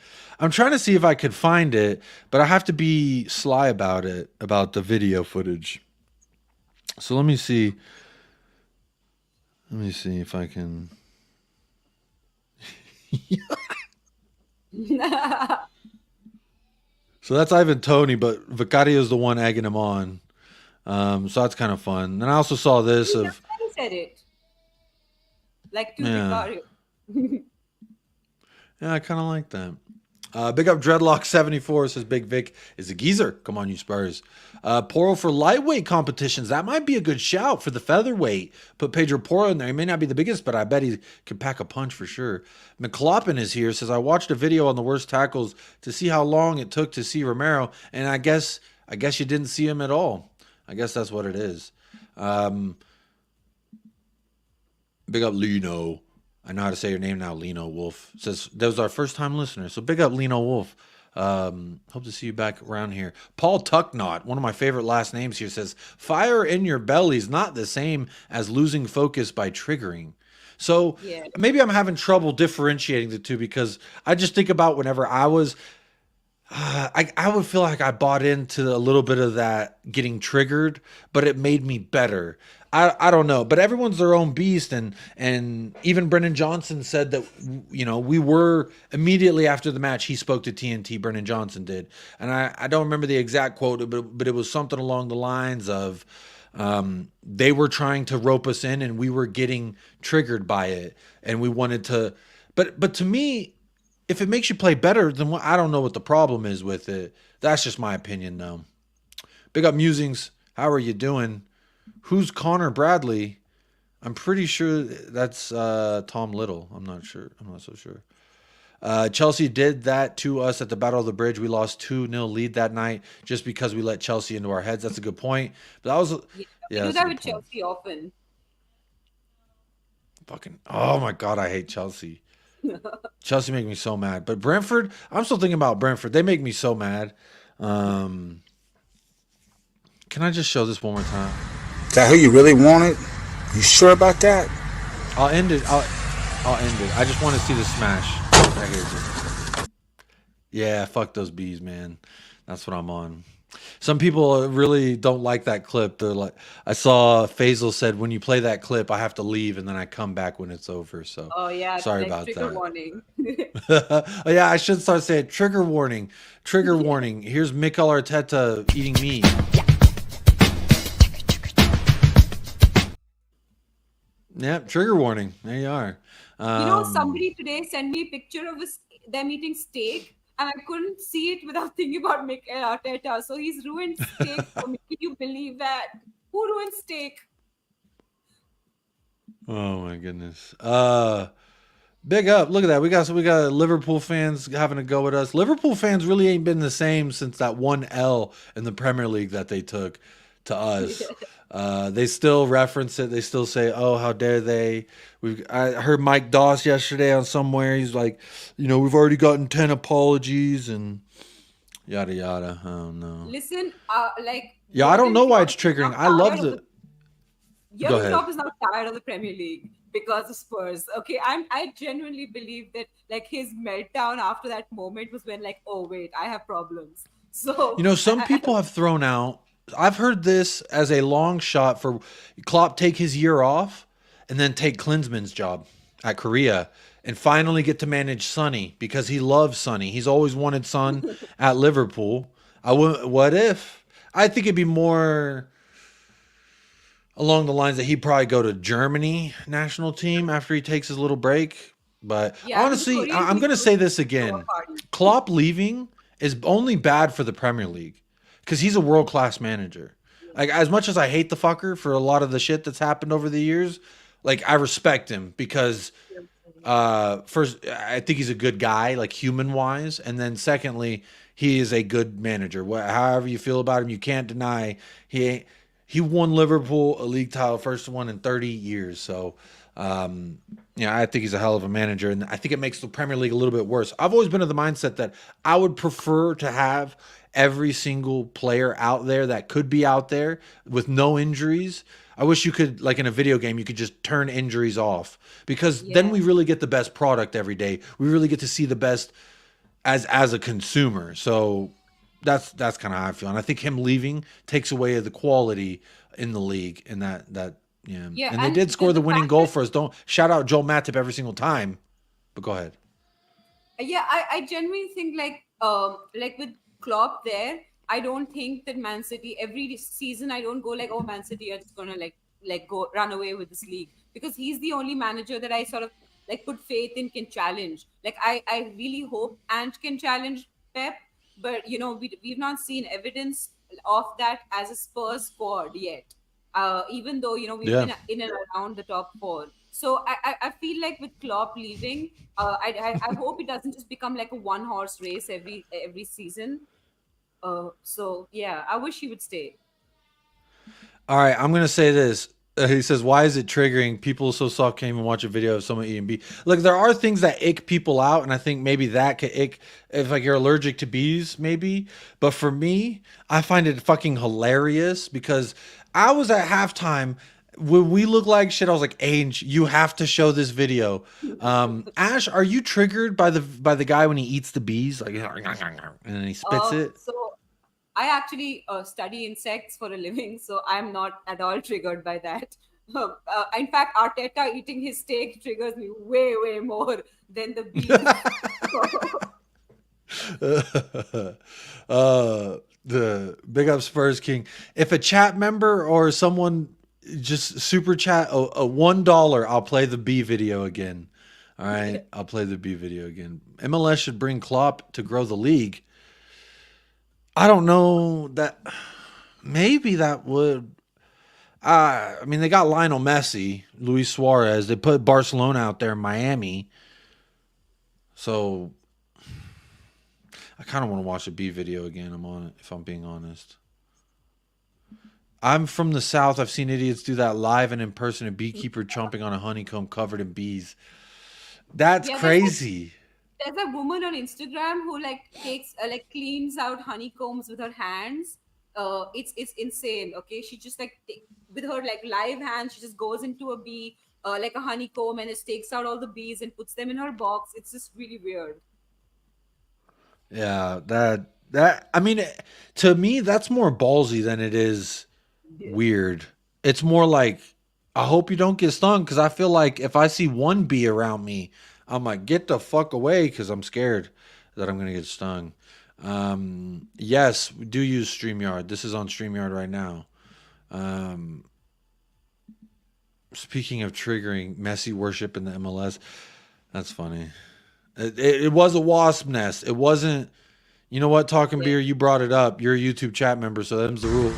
trying to see if I could find it, but I have to be sly about it, about the video footage. So let me see. Let me see if I can. So that's Ivan Toney, but Vicario's the one egging him on. So that's kind of fun. And I also saw this He of. just said it. Like to Yeah. Vicario. Yeah, I kind of like that. Big up Dreadlock74 says Big Vic is a geezer. Come on, you Spurs. Poro for lightweight competitions. That might be a good shout for the featherweight. Put Pedro Poro in there. He may not be the biggest, but I bet he can pack a punch for sure. McLaughlin is here. Says, I watched a video on the worst tackles to see how long it took to see Romero, and I guess you didn't see him at all. I guess that's what it is. Big up Lino. I know how to say your name now, Lino Wolf. Says that was our first time listener. So big up Lino Wolf. Hope to see you back around here. Paul Tucknot, one of my favorite last names here, says fire in your belly is not the same as losing focus by triggering. So maybe I'm having trouble differentiating the two, because I just think about whenever I was I would feel like I bought into a little bit of that getting triggered, but it made me better. I don't know, but everyone's their own beast, and even Brendan Johnson said that we were immediately after the match he spoke to TNT. Brendan Johnson did, and I don't remember the exact quote, but it was something along the lines of they were trying to rope us in, and we were getting triggered by it, and we wanted to. But to me, if it makes you play better, then I don't know what the problem is with it. That's just my opinion, though. Big up Musings. How are you doing? Who's Connor Bradley? I'm pretty sure that's Tom Little. I'm not sure. I'm not so sure. Chelsea did that to us at the Battle of the Bridge. We lost 2-0 lead that night just because we let Chelsea into our heads. That's a good point. But that was We do that with Chelsea often. Fucking, oh my God, I hate Chelsea. Chelsea make me so mad. But Brentford, I'm still thinking about Brentford. They make me so mad. Can I just show this one more time? Is that who you really wanted? You sure about that? I'll end it. I'll end it. I just want to see the smash right here. Yeah, fuck those bees, man. That's what I'm on. Some people really don't like that clip. They're like, I saw Faisal said, when you play that clip, I have to leave and then I come back when it's over. So sorry about trigger that. Warning. Oh, yeah, I should start saying trigger warning. Trigger warning. Here's Mikel Arteta eating meat. Yep, trigger warning. There you are. Somebody today sent me a picture of them eating steak, and I couldn't see it without thinking about Mikel Arteta. So he's ruined steak for me. Can you believe that? Who ruined steak? Oh my goodness. Big up. Look at that. We got Liverpool fans having a go at us. Liverpool fans really ain't been the same since that 1-L in the Premier League that they took to us. They still reference it. They still say, "Oh, how dare they?" I heard Mike Doss yesterday on somewhere. He's like, we've already gotten 10 apologies and yada yada. I don't know. Listen, Yeah, I don't know why it's triggering. I love the. Go ahead. Klopp is not tired of the Premier League because of Spurs. Okay, I genuinely believe that his meltdown after that moment was when oh wait, I have problems. So some people have thrown out. I've heard this as a long shot for Klopp take his year off and then take Klinsmann's job at Korea and finally get to manage Sonny because he loves Sonny. He's always wanted Son at Liverpool. What if? I think it'd be more along the lines that he'd probably go to Germany national team after he takes his little break. But honestly, I'm going to say this again. Klopp leaving is only bad for the Premier League because he's a world-class manager. As much as I hate the fucker for a lot of the shit that's happened over the years, I respect him because first, I think he's a good guy, human-wise. And then secondly, he is a good manager. However you feel about him, you can't deny he won Liverpool a league title, first one in 30 years. So, I think he's a hell of a manager. And I think it makes the Premier League a little bit worse. I've always been of the mindset that I would prefer to have every single player out there that could be out there with no injuries. I wish you could, in a video game, you could just turn injuries off because then we really get the best product every day. We really get to see the best as a consumer. So that's kind of how I feel. And I think him leaving takes away the quality in the league and that. Yeah. And they did score the winning goal for us. Don't shout out Joel Matip every single time, but go ahead. Yeah, I genuinely think with Klopp there, I don't think that Man City every season I don't go oh, Man City are just gonna go run away with this league because he's the only manager that I sort of put faith in can challenge. I really hope Ant can challenge Pep, but we've not seen evidence of that as a Spurs squad yet. Even though we've been in and around the top 4. So I feel with Klopp leaving, I hope it doesn't just become a one-horse race every season. So yeah, I wish he would stay. All right, I'm gonna say this. He says, "Why is it triggering? People so soft can't even watch a video of someone eating bee." Look, there are things that ick people out, and I think maybe that could ick if you're allergic to bees, maybe. But for me, I find it fucking hilarious because I was at halftime. When we look like shit, I was like, "Ange, you have to show this video." Ash, are you triggered by the guy when he eats the bees, and then he spits it? So I actually study insects for a living, so I'm not at all triggered by that. In fact, Arteta eating his steak triggers me way, way more than the bees. The Big Up Spurs King. If a chat member or someone just super chat a $1, I'll play the B video again. All right, I'll play the B video again. MLS should bring Klopp to grow the league. I don't know that. Maybe that would. They got Lionel Messi, Luis Suarez. They put Barcelona out there in Miami. So I kind of want to watch a B video again. I'm on it, if I'm being honest. I'm from the South. I've seen idiots do that live and in person. A beekeeper chomping on a honeycomb covered in bees. That's crazy. There's a woman on Instagram who takes cleans out honeycombs with her hands. It's insane. Okay, she just with her live hands, she just goes into a bee a honeycomb and just takes out all the bees and puts them in her box. It's just really weird. Yeah, to me that's more ballsy than it is weird. It's more I hope you don't get stung because I feel like if I see one bee around me, I'm like, get the fuck away because I'm scared that I'm going to get stung. Yes, we do use StreamYard. This is on StreamYard right now. Speaking of triggering Messi worship in the MLS, that's funny. It was a wasp nest. It wasn't, you know what, Talking Beer, you brought it up. You're a YouTube chat member, so that's the rule.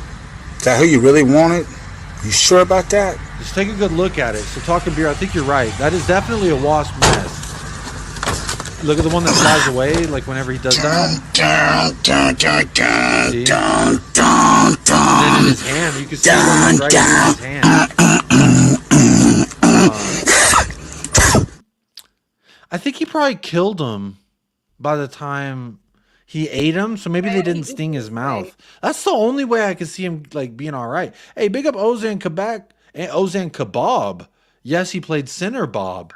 Is that who you really wanted? You sure about that? Just take a good look at it. So Talking Beer, I think you're right. That is definitely a wasp nest. Look at the one that flies away, like whenever he does that. See? And then in his hand, you can see it right in his hand. I think he probably killed him by the time he ate him, so maybe they didn't sting his mouth. That's the only way I could see him like being all right. Hey, big up Ozan Kebab. Yes, he played Center Bob.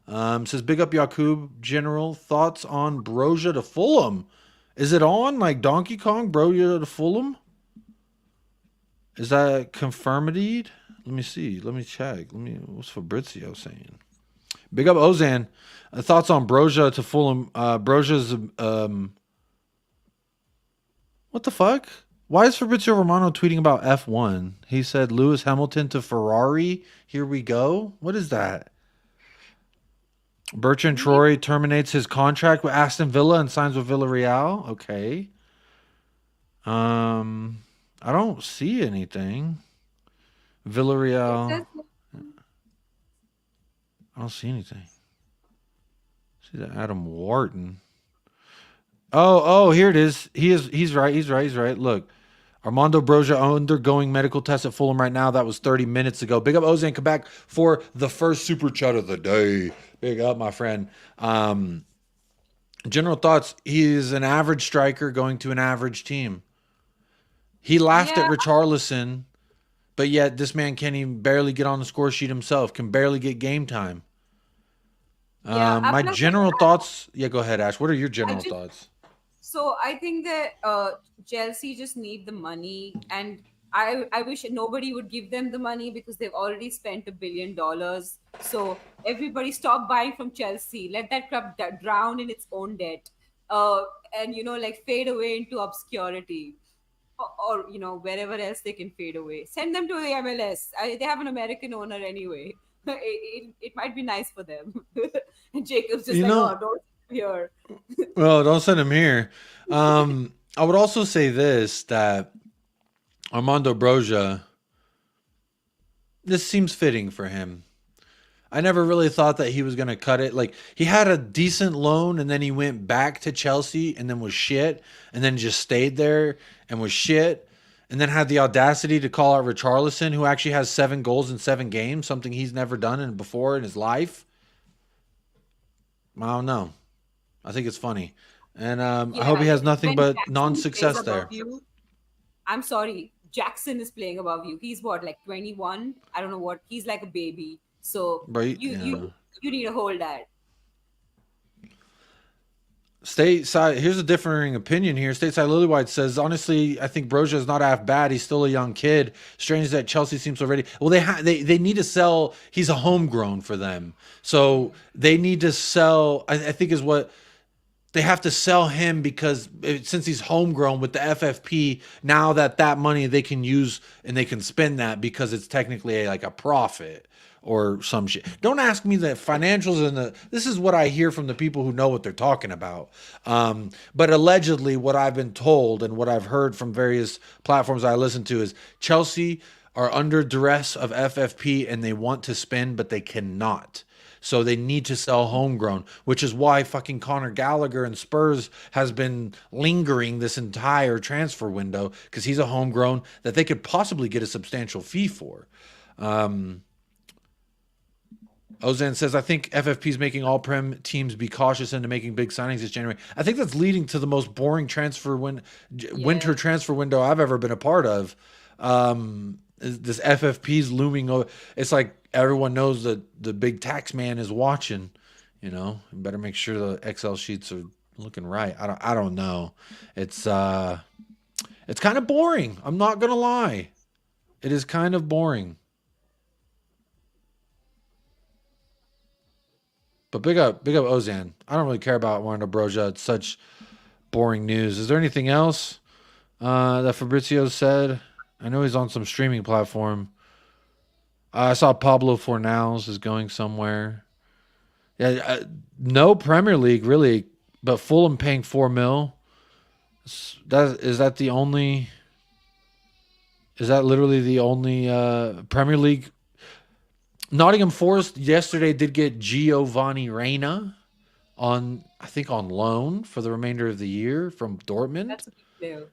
Says big up Yakub. General thoughts on Broja to Fulham. Is it on like Donkey Kong? Broja to Fulham? Is that confirmed? Let me see. Let me check. What's Fabrizio saying? Big up Ozan. Thoughts on Broja to Fulham. Broja's what the fuck? Why is Fabrizio Romano tweeting about F1? He said Lewis Hamilton to Ferrari. Here we go. What is that? Bertrand Troy terminates his contract with Aston Villa and signs with Villarreal. Okay. I don't see anything. Villarreal. I don't see anything. See that Adam Wharton. Oh, here it is. He's right. Look. Armando Broja undergoing medical tests at Fulham right now. That was 30 minutes ago. Big up Ozan Quebec for the first super chat of the day. Big up, my friend. General thoughts. He is an average striker going to an average team. He laughed at Richarlison, but yet this man can't even barely get on the score sheet himself, can barely get game time. My general thoughts. Yeah, go ahead, Ash. What are your general thoughts? So I think that Chelsea just need the money, and I wish nobody would give them the money because they've already spent $1 billion. So everybody stop buying from Chelsea. Let that club drown in its own debt, and like fade away into obscurity, or wherever else they can fade away. Send them to the MLS. They have an American owner anyway. It might be nice for them. And Jacob's just don't here. Well, don't send him here. I would also say this, that Armando Broja, this seems fitting for him. I never really thought that he was going to cut it. Like, he had a decent loan and then he went back to Chelsea and then was shit and then just stayed there and was shit and then had the audacity to call out Richarlison, who actually has 7 goals in 7 games, something he's never done before in his life. I don't know. I think it's funny. And I hope he has nothing but non-success there. I'm sorry. Jackson is playing above you. He's what, like 21? I don't know what. He's like a baby. So you need to hold that. Stateside, here's a differing opinion here. Stateside Lilywhite says, honestly, I think Broja is not half bad. He's still a young kid. Strange that Chelsea seems so ready. Well, they need to sell. He's a homegrown for them. So they need to sell, I think is what they have to sell him, because since he's homegrown with the FFP, now that money they can use and they can spend that because it's technically like a profit or some shit. Don't ask me the financials and this is what I hear from the people who know what they're talking about. But allegedly what I've been told and what I've heard from various platforms I listen to is Chelsea are under duress of FFP and they want to spend, but they cannot. So they need to sell homegrown, which is why fucking Conor Gallagher and Spurs has been lingering this entire transfer window, because he's a homegrown that they could possibly get a substantial fee for. Ozan says, I think FFP is making all Prem teams be cautious into making big signings this January. I think that's leading to the most boring winter transfer window I've ever been a part of. This FFP's looming over. It's like everyone knows that the big tax man is watching. You better make sure the Excel sheets are looking right. I don't know. It's kind of boring. I'm not gonna lie. It is kind of boring. But big up Ozan. I don't really care about Armando Broja. It's such boring news. Is there anything else that Fabrizio said? I know he's on some streaming platform. I saw Pablo Fornals is going somewhere. Yeah, no Premier League really, but Fulham paying $4 million. Is that literally the only Premier League? Nottingham Forest yesterday did get Giovanni Reina. I think on loan for the remainder of the year from Dortmund. That's a big player.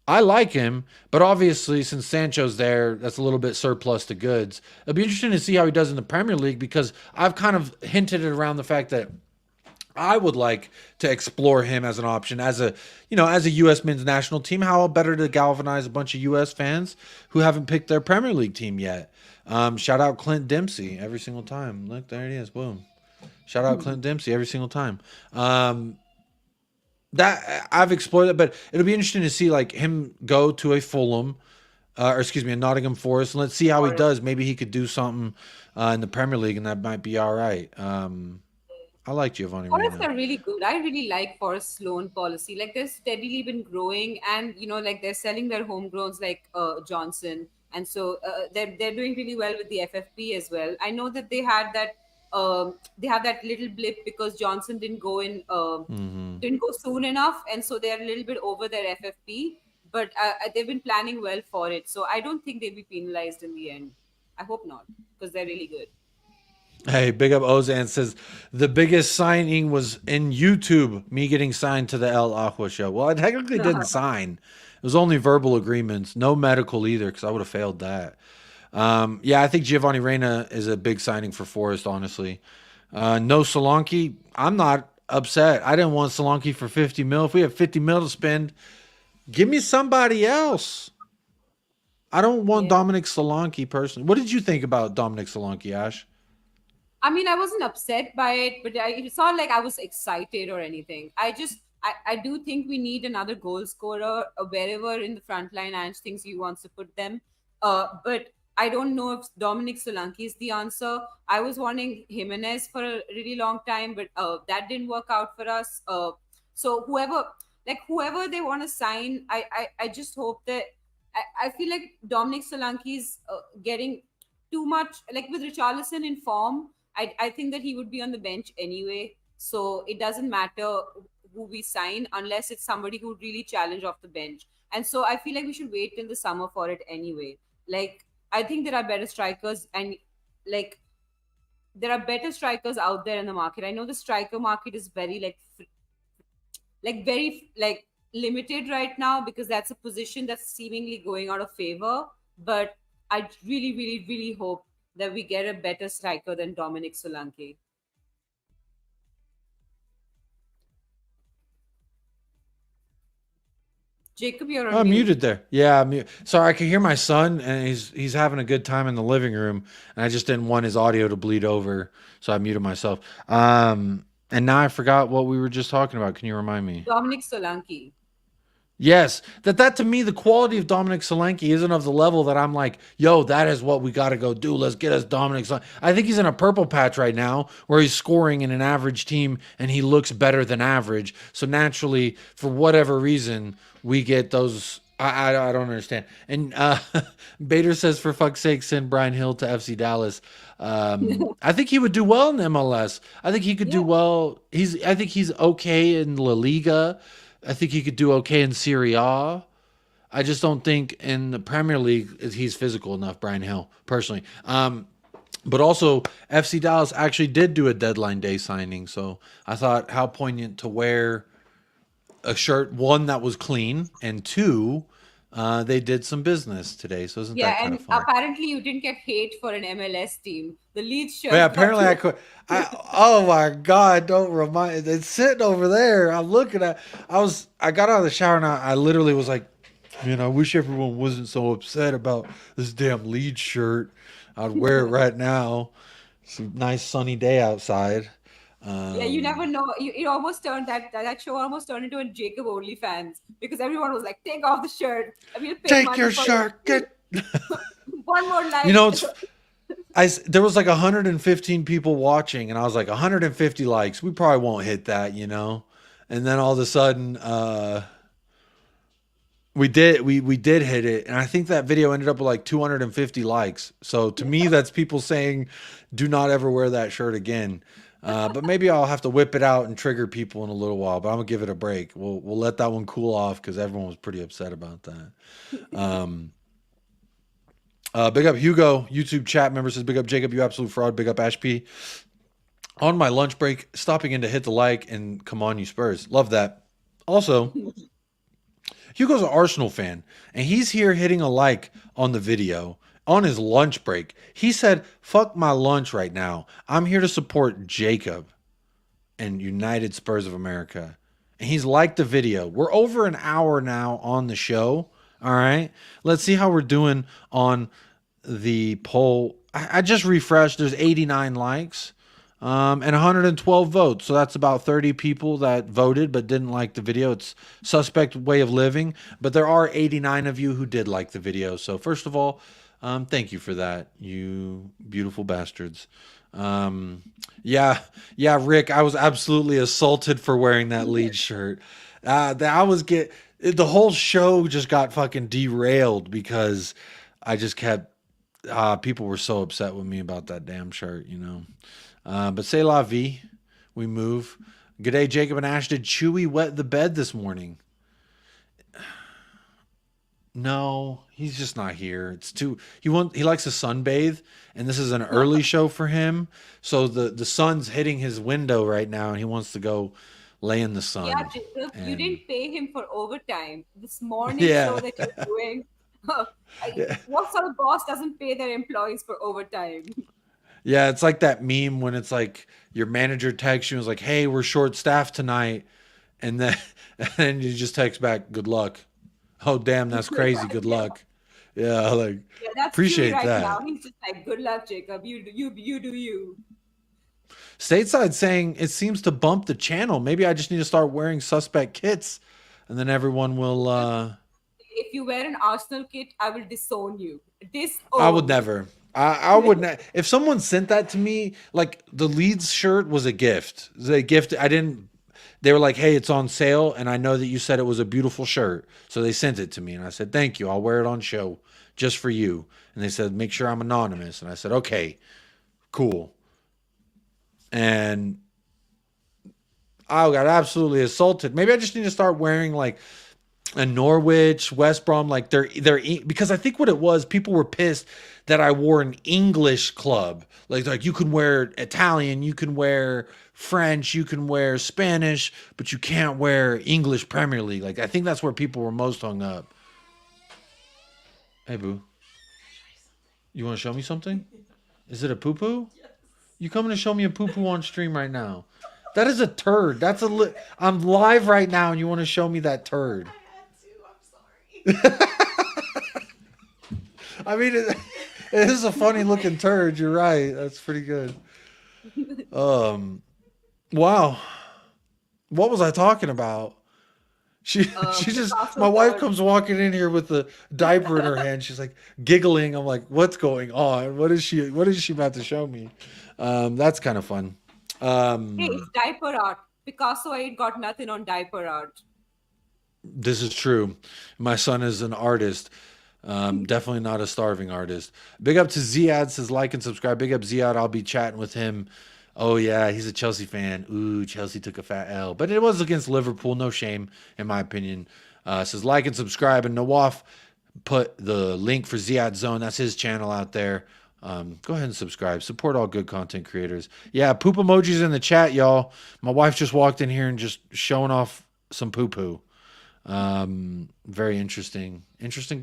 I like him, but obviously since Sancho's there, that's a little bit surplus to goods. It'll be interesting to see how he does in the Premier League because I've kind of hinted around the fact that I would like to explore him as an option as a U.S. men's national team. How better to galvanize a bunch of U.S. fans who haven't picked their Premier League team yet. Shout out Clint Dempsey every single time. Look, there it is. Boom. Shout out Clint Dempsey every single time. That I've explored it, but it'll be interesting to see like him go to a Fulham, a Nottingham Forest, and let's see how he does. Maybe he could do something in the Premier League, and that might be all right. I like Giovanni Forest Reina. are really good. I really like Forest's loan policy. Like they've steadily been growing, and like they're selling their homegrowns like Johnson, and so they're doing really well with the FFP as well. I know that they had that they have that little blip because Johnson didn't go in didn't go soon enough, and so they're a little bit over their FFP. But they've been planning well for it, so I don't think they'll be penalized in the end. I hope not, because they're really good. Hey, big up Ozan says the biggest signing was in YouTube, me getting signed to the El Aqua show. Well, I technically didn't sign. It was only verbal agreements, no medical either, because I would have failed that. Yeah, I think Giovanni Reina is a big signing for Forest, honestly. No Solanke. I'm not upset. I didn't want Solanke for 50 mil. If we have 50 mil to spend, give me somebody else. I don't want Dominic Solanke personally. What did you think about Dominic Solanke, Ash? I mean, I wasn't upset by it, but it's not like I was excited or anything. I do think we need another goal scorer wherever in the front line Ange thinks he wants to put them. But I don't know if Dominic Solanke is the answer. I was wanting Jimenez for a really long time, but that didn't work out for us. So whoever they want to sign, I just hope that I feel like Dominic Solanke is getting too much, like with Richarlison in form. I think that he would be on the bench anyway. So it doesn't matter who we sign unless it's somebody who would really challenge off the bench. And so I feel like we should wait till the summer for it anyway. Like, I think there are better strikers, and like there are better strikers out there in the market. I know the striker market is very very limited right now because that's a position that's seemingly going out of favor. But I really, really, really hope that we get a better striker than Dominic Solanke. Jacob, you're on I'm mute. muted there. Yeah, I'm sorry. I can hear my son, and he's having a good time in the living room, and I just didn't want his audio to bleed over, so I muted myself. And now I forgot what we were just talking about. Can you remind me? Dominic Solanke. Yes, that to me, the quality of Dominic Solanke isn't of the level that I'm like, yo, that is what we got to go do. Let's get us Dominic Solanke. I think he's in a purple patch right now where he's scoring in an average team and he looks better than average. So naturally, for whatever reason, we get those. I don't understand. And Bader says, for fuck's sake, send Brian Hill to FC Dallas. I think he would do well in MLS. I think he could do well. I think he's okay in La Liga. I think he could do okay in Serie A. I just don't think in the Premier League he's physical enough, Brian Hill, personally. But also, FC Dallas actually did do a deadline day signing. So I thought how poignant to wear a shirt, one, that was clean, and two, they did some business today. So isn't that kind of fun? Apparently you didn't get hate for an MLS team. The Leeds shirt. Yeah, apparently I could. Oh my God! Don't remind. It's sitting over there. I'm looking at. I got out of the shower and I literally was like, man, I wish everyone wasn't so upset about this damn Leeds shirt. I'd wear it right now. It's a nice sunny day outside. Yeah, you never know. It almost turned that show almost turned into a Jacob OnlyFans because everyone was like, "Take off the shirt. I mean, take your shirt. Get one more like." You know, there was like 115 people watching, and I was like, 150 likes. We probably won't hit that, you know. And then all of a sudden, we did hit it, and I think that video ended up with like 250 likes. So to me, that's people saying, "Do not ever wear that shirt again." But maybe I'll have to whip it out and trigger people in a little while. But I'm gonna give it a break. We'll let that one cool off because everyone was pretty upset about that. Big up Hugo, YouTube chat member says, "Big up Jacob, you absolute fraud." Big up Ash P. on my lunch break, stopping in to hit the like and come on, you Spurs. Love that. Also, Hugo's an Arsenal fan, and he's here hitting a like on the video on his lunch break. He said, fuck my lunch right now. I'm here to support Jacob and United Spurs of America. And he's liked the video. We're over an hour now on the show. All right. Let's see how we're doing on the poll. I just refreshed. There's 89 likes. And 112 votes. So that's about 30 people that voted but didn't like the video. It's suspect way of living. But there are 89 of you who did like the video. So first of all, thank you for that, you beautiful bastards. Yeah, Rick, I was absolutely assaulted for wearing that lead shirt. The whole show just got fucking derailed because I just kept, people were so upset with me about that damn shirt, you know. But c'est la vie. We move. G'day, Jacob and Ash. Did Chewy wet the bed this morning? No, he's just not here. It's too he likes to sunbathe, and this is an early show for him. So the sun's hitting his window right now, and he wants to go lay in the sun. Yeah, Jacob, you didn't pay him for overtime this morning Yeah. show that you're doing. Yeah. What sort of boss doesn't pay their employees for overtime? Yeah, it's like that meme when it's like your manager texts you and is like, "Hey, we're short staffed tonight," and then you just text back, "Good luck." Oh, damn, that's crazy. Good luck. Yeah, like Yeah, that's appreciate Chewy right that. now. He's just like, "Good luck, Jacob. You do you." Stateside saying it seems to bump the channel. Maybe I just need to start wearing suspect kits, and then everyone will. If you wear an Arsenal kit, I will disown you. I would never. I would not. If someone sent that to me, like the Leeds shirt was a gift. They gifted. I didn't. They were like, "Hey, it's on sale," and I know that you said it was a beautiful shirt, so they sent it to me, and I said, "Thank you. I'll wear it on show just for you." And they said, "Make sure I'm anonymous," and I said, "Okay, cool." And I got absolutely assaulted. Maybe I just need to start wearing like a Norwich, West Brom, like they're because I think what it was, people were pissed that I wore an English club. Like you can wear Italian, you can wear French, you can wear Spanish, but you can't wear English Premier League. Like I think that's where people were most hung up. Hey boo, you want to show me something? Is it a poo poo? Yes. You coming to show me a poo poo on stream right now? That is a turd. I'm live right now, and you want to show me that turd? I'm sorry. I mean, it is a funny looking turd. You're right. That's pretty good. Wow. What was I talking about? She just, my wife comes walking in here with the diaper in her hand. She's like giggling. I'm like, what's going on? What is she about to show me? That's kind of fun. Hey, it's diaper art. Picasso ain't got nothing on diaper art. This is true. My son is an artist. Definitely not a starving artist. Big up to Ziad, says like and subscribe. Big up Ziad. I'll be chatting with him. Oh yeah, he's a Chelsea fan. Ooh, Chelsea took a fat L, but it was against Liverpool. No shame, in my opinion. Says like and subscribe. And Nawaf put the link for Ziad Zone. That's his channel out there. Go ahead and subscribe. Support all good content creators. Yeah, poop emojis in the chat, y'all. My wife just walked in here and just showing off some poo poo. Very interesting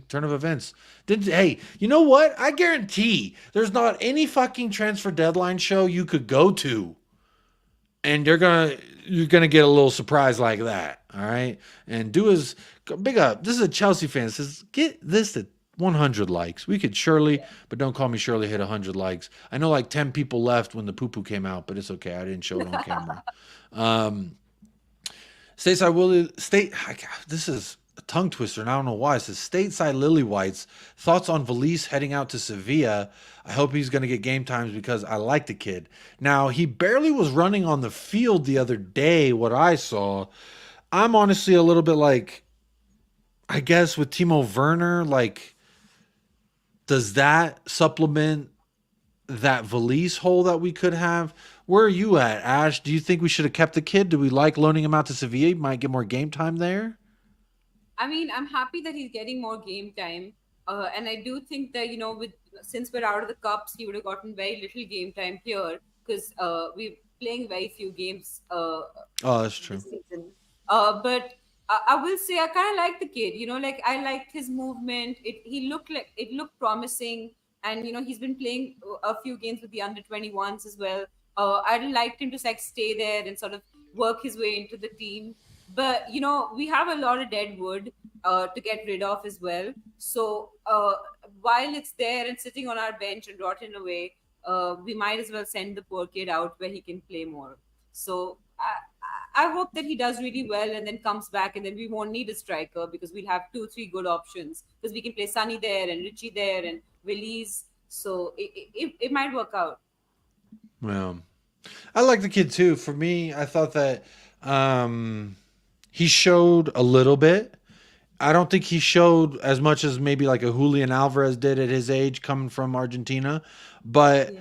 turn of events. Hey, you know what? I guarantee there's not any fucking transfer deadline show you could go to, and you're gonna get a little surprise like that. All right, and big up. This is a Chelsea fan. Says get this to 100 likes. We could Shirley, but don't call me Shirley, hit 100 likes. I know like 10 people left when the poo poo came out, but it's okay. I didn't show it on camera. This is a tongue twister, and I don't know why. It says stateside Lily Whites. Thoughts on Valise heading out to Sevilla. I hope he's going to get game times because I like the kid. Now, he barely was running on the field the other day, what I saw. I'm honestly a little bit like, I guess with Timo Werner, like, does that supplement that Valise hole that we could have? Where are you at, Ash? Do you think we should have kept the kid? Do we like loaning him out to Sevilla? He might get more game time there. I mean, I'm happy that he's getting more game time. And I do think that, since we're out of the cups, he would have gotten very little game time here because playing very few games Oh, that's true. this season. But I will say I kind of like the kid. Like I liked his movement. It looked promising, and he's been playing a few games with the under 21s as well. I'd liked him to like stay there and sort of work his way into the team. But we have a lot of dead wood to get rid of as well. So while it's there and sitting on our bench and rotting away, we might as well send the poor kid out where he can play more. So I hope that he does really well and then comes back, and then we won't need a striker because we'll have 2-3 good options because we can play Sunny there and Richie there and Willis. So it might work out. Well, I like the kid too. For me, I thought that he showed a little bit. I don't think he showed as much as maybe like a Julian Alvarez did at his age coming from Argentina. But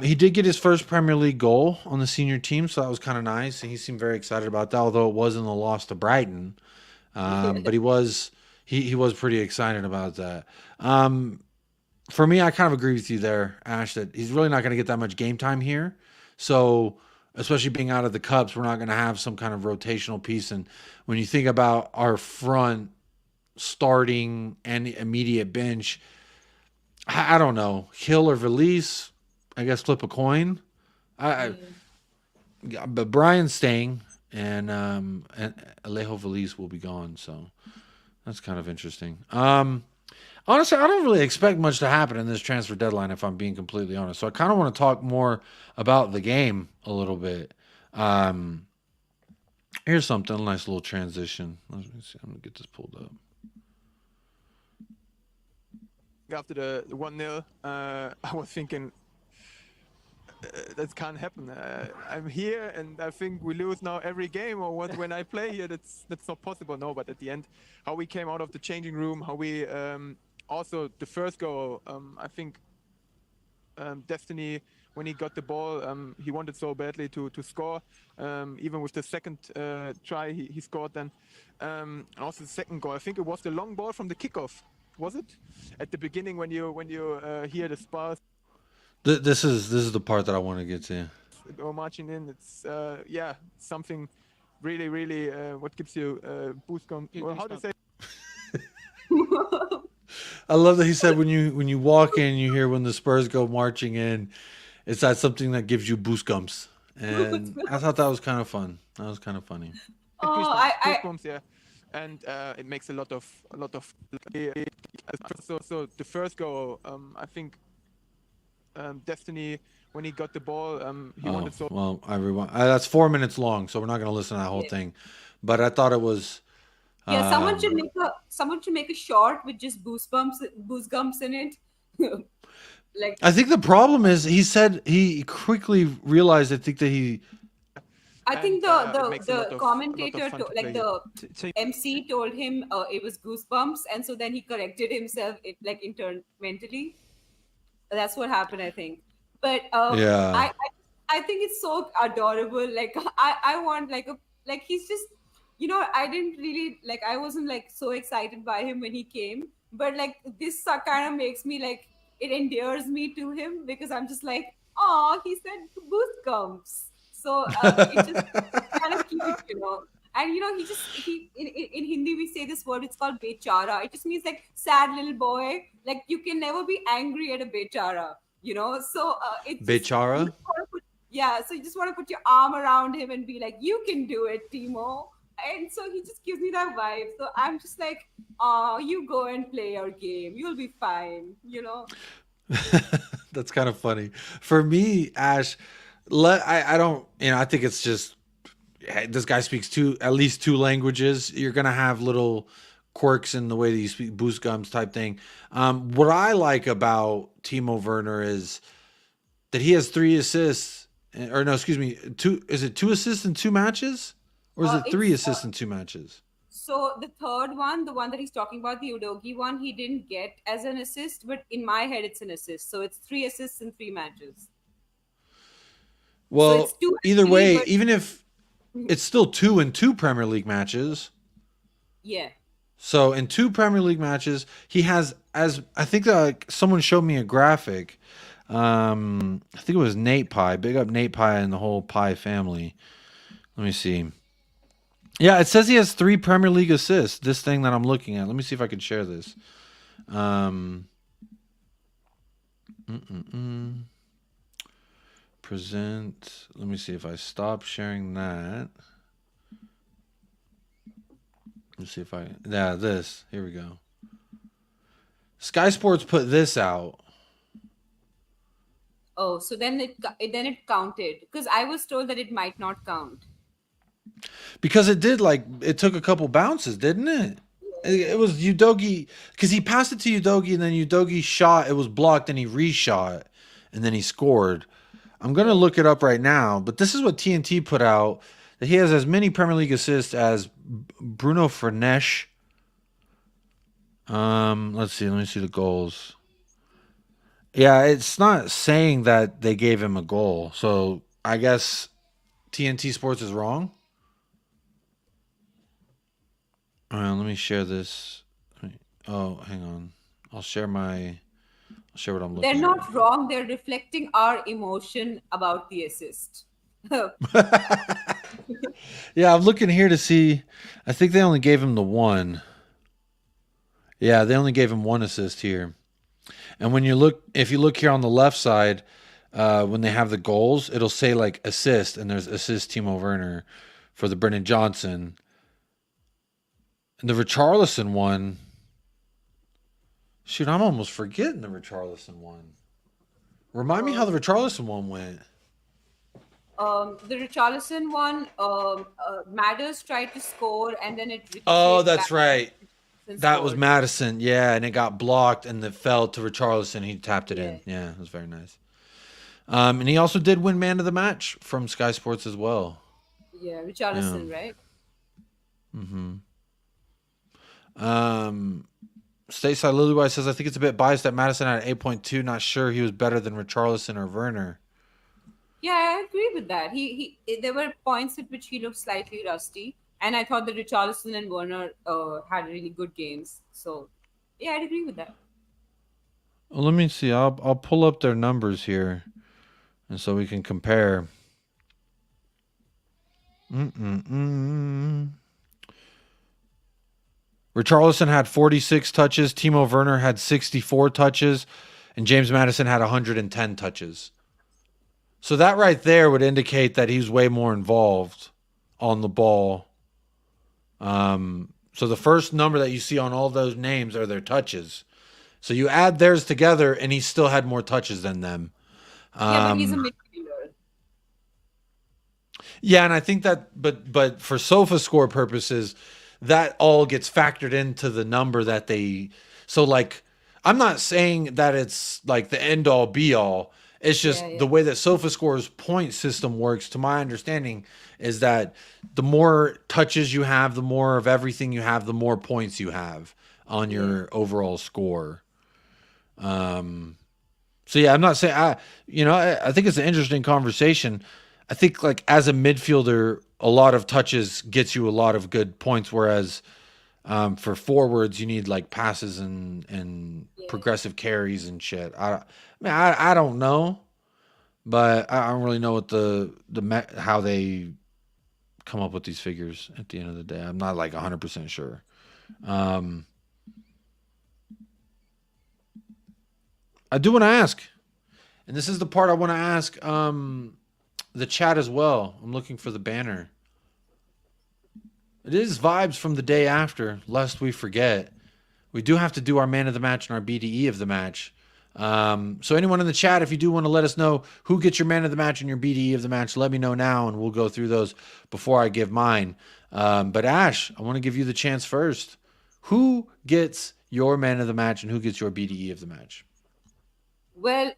he did get his first Premier League goal on the senior team, so that was kind of nice. And he seemed very excited about that, although it wasn't a loss to Brighton. But he was pretty excited about that. For me, I kind of agree with you there, Ash, that he's really not going to get that much game time here. So, especially being out of the Cups, we're not going to have some kind of rotational piece. And when you think about our front starting and immediate bench, I don't know. Hill or Valise, I guess flip a coin. But Brian's staying, and Alejo Valise will be gone. So that's kind of interesting. Honestly, I don't really expect much to happen in this transfer deadline, if I'm being completely honest. So I kind of want to talk more about the game a little bit. Here's something, a nice little transition. Let me see. I'm going to get this pulled up. After the 1-0, I was thinking, that can't happen. I'm here, and I think we lose now every game, or what? When I play here, that's not possible. No, but at the end, how we came out of the changing room, how we also the first goal. I think Destiny, when he got the ball, he wanted so badly to score. Even with the second try, he scored then. And also the second goal, I think it was the long ball from the kickoff. Was it at the beginning when you hear the spars? This is the part that I want to get to. Go marching in. It's something really what gives you boost. Well, how to say? I love that he said when you walk in, you hear when the Spurs go marching in. It's that something that gives you goosebumps, and I thought that was kind of fun. That was kind of funny. Goosebumps, yeah, and it makes a lot of. So the first goal, I think. Destiny, when he got the ball, he wanted so. Well, everyone, that's 4 minutes long, so we're not going to listen to that whole thing. But I thought it was. Yeah, someone should make a short with just goosebumps in it. Like, I think the problem is he said he quickly realized. I think the commentator, the MC told him it was goosebumps, and so then he corrected himself mentally. That's what happened, I think. But I think it's so adorable. Like I want he's just, I didn't really I wasn't so excited by him when he came, but this kind of makes me it endears me to him because I'm just oh, he said goosebumps. So it's just kind of cute, And he in Hindi we say this word, it's called bechara. It just means sad little boy. You can never be angry at a bechara, So it's bechara. So you just want to put your arm around him and be you can do it, Timo. And so he just gives me that vibe. So I'm just oh, you go and play your game. You'll be fine, That's kind of funny. For me, Ash, I don't, I think it's just, this guy speaks at least two languages. You're going to have little quirks in the way that you speak, boost gums type thing. What I like about Timo Werner is that he has 3 assists, or no, excuse me, 2 assists in 2 matches? Or is it 3 assists in 2 matches? So the third one, the one that he's talking about, the Udogi one, he didn't get as an assist, but in my head it's an assist. So it's 3 assists in 3 matches. Well, so either way, even if it's still 2 in 2 Premier League matches. Yeah. So in 2 Premier League matches, he has, as I think someone showed me a graphic. I think it was Nate Pie. Big up Nate Pie and the whole Pie family. Let me see. Yeah, it says he has 3 Premier League assists. This thing that I'm looking at. Let me see if I can share this. Present. Let me see if I stop sharing that. Let's see if I. Yeah, this. Here we go. Sky Sports put this out. Oh, so then it counted, because I was told that it might not count. Because it did, like, it took a couple bounces, didn't it? It was Udogi, because he passed it to Udogi, and then Udogi shot, it was blocked, and he reshot, and then he scored. I'm going to look it up right now, but this is what TNT put out, that he has as many Premier League assists as Bruno Fernandes. Let's see, let me see the goals. Yeah, it's not saying that they gave him a goal, so I guess TNT Sports is wrong. All right, let me share this. Oh, hang on. I'll share what I'm looking They're at. not wrong. They're reflecting our emotion about the assist. Yeah, I'm looking here to see. I think they only gave him the 1. Yeah, they only gave him 1 assist here. And when you look, if you look here on the left side, when they have the goals, it'll say like assist, and there's assist Timo Werner for the Brennan Johnson. And the Richarlison one, shoot, I'm almost forgetting the Richarlison one. Remind me how the Richarlison one went. The Richarlison one, Madders tried to score, and then it. Oh, that's right. and That was scored. Madison, yeah, and it got blocked, and it fell to Richarlison. He tapped it in. Yeah, it was very nice. And he also did win Man of the Match from Sky Sports as well. Yeah, Richarlison, right? Stateside Lillywise says, I think it's a bit biased that Madison had 8.2. Not sure he was better than Richarlison or Werner. Yeah, I agree with that. There were points at which he looked slightly rusty, and I thought that Richarlison and Werner had really good games. So, yeah, I'd agree with that. Well, let me see. I'll pull up their numbers here, and so we can compare. Richarlison had 46 touches. Timo Werner had 64 touches, and James Madison had 110 touches. So that right there would indicate that he's way more involved on the ball. So the first number that you see on all those names are their touches. So you add theirs together, and he still had more touches than them. Yeah, but he's a midfielder. Yeah, and I think that, but for SofaScore purposes, that all gets factored into the number that they. So like, I'm not saying that it's like the end all be all. It's just the way that SofaScore's point system works, to my understanding, is that the more touches you have, the more of everything you have, the more points you have on your overall score. So yeah, I'm not saying I think it's an interesting conversation. I think like as a midfielder, a lot of touches gets you a lot of good points, whereas for forwards you need like passes and progressive carries and shit. I don't know, but I don't really know what how they come up with these figures at the end of the day. I'm not like 100% sure. I do want to ask, and this is the part I want to ask the chat as well. I'm looking for the banner. It is vibes from the day after, lest we forget. We do have to do our man of the match and our BDE of the match. So anyone in the chat, if you do want to let us know who gets your man of the match and your BDE of the match, let me know now, and we'll go through those before I give mine. But Ash, I want to give you the chance first. Who gets your man of the match and who gets your BDE of the match? Well,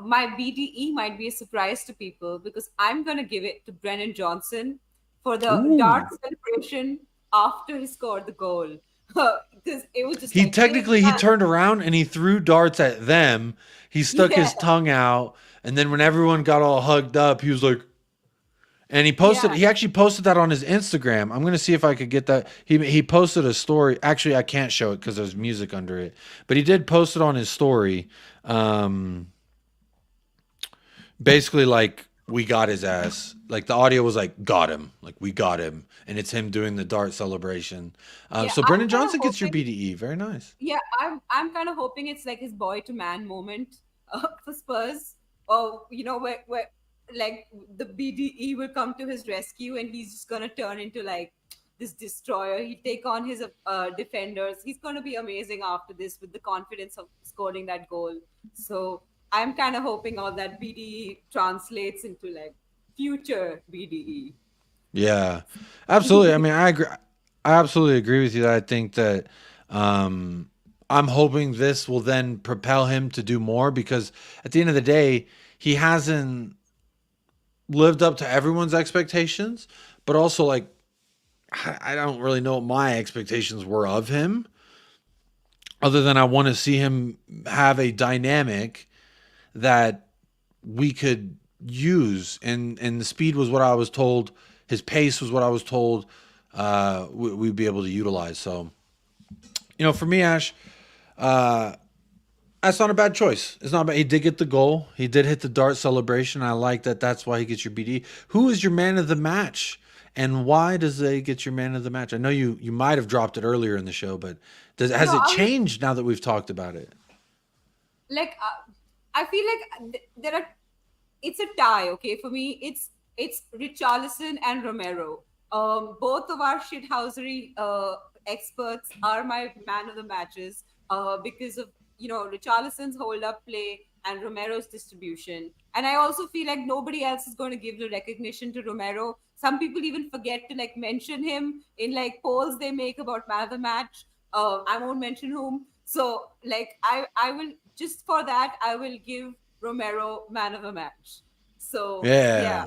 my BDE might be a surprise to people, because I'm going to give it to Brennan Johnson for the dart celebration after he scored the goal. Because it was just he turned around and he threw darts at them. He stuck his tongue out, and then when everyone got all hugged up, he was like, and he posted. He actually posted that on his Instagram. I'm gonna see if I could get that. He posted a story. Actually, I can't show it because there's music under it, but he did post it on his story. basically like we got his ass. Like the audio was like got him, like we got him, and it's him doing the dart celebration. Yeah, So I'm Brendan kind of Johnson gets your hoping. BDE. Very nice. Yeah, I'm kind of hoping it's like his boy to man moment for Spurs, or where like the BDE will come to his rescue and he's just gonna turn into like this destroyer. He take on his defenders. He's gonna be amazing after this with the confidence of scoring that goal. So I'm kind of hoping all that BDE translates into like future BDE. Yeah, absolutely. I mean, I agree. I absolutely agree with you. That I think that I'm hoping this will then propel him to do more because at the end of the day, he hasn't lived up to everyone's expectations, but also like I don't really know what my expectations were of him, other than I want to see him have a dynamic that we could use, and the speed was what I was told. His pace was what I was told we'd be able to utilize. So, for me, Ash, that's not a bad choice. It's not bad. He did get the goal. He did hit the dart celebration. I like that. That's why he gets your BD. Who is your man of the match? And why does they get your man of the match? I know you might have dropped it earlier in the show, but has it changed now that we've talked about it? Like I feel like there are. It's a tie. Okay, for me, it's Richarlison and Romero. Both of our shithousery experts are my man of the matches because of Richarlison's hold up play and Romero's distribution. And I also feel like nobody else is going to give the recognition to Romero. Some people even forget to like mention him in like polls they make about man of the match. I won't mention whom. So like I will just for that I will give Romero man of the match. So yeah.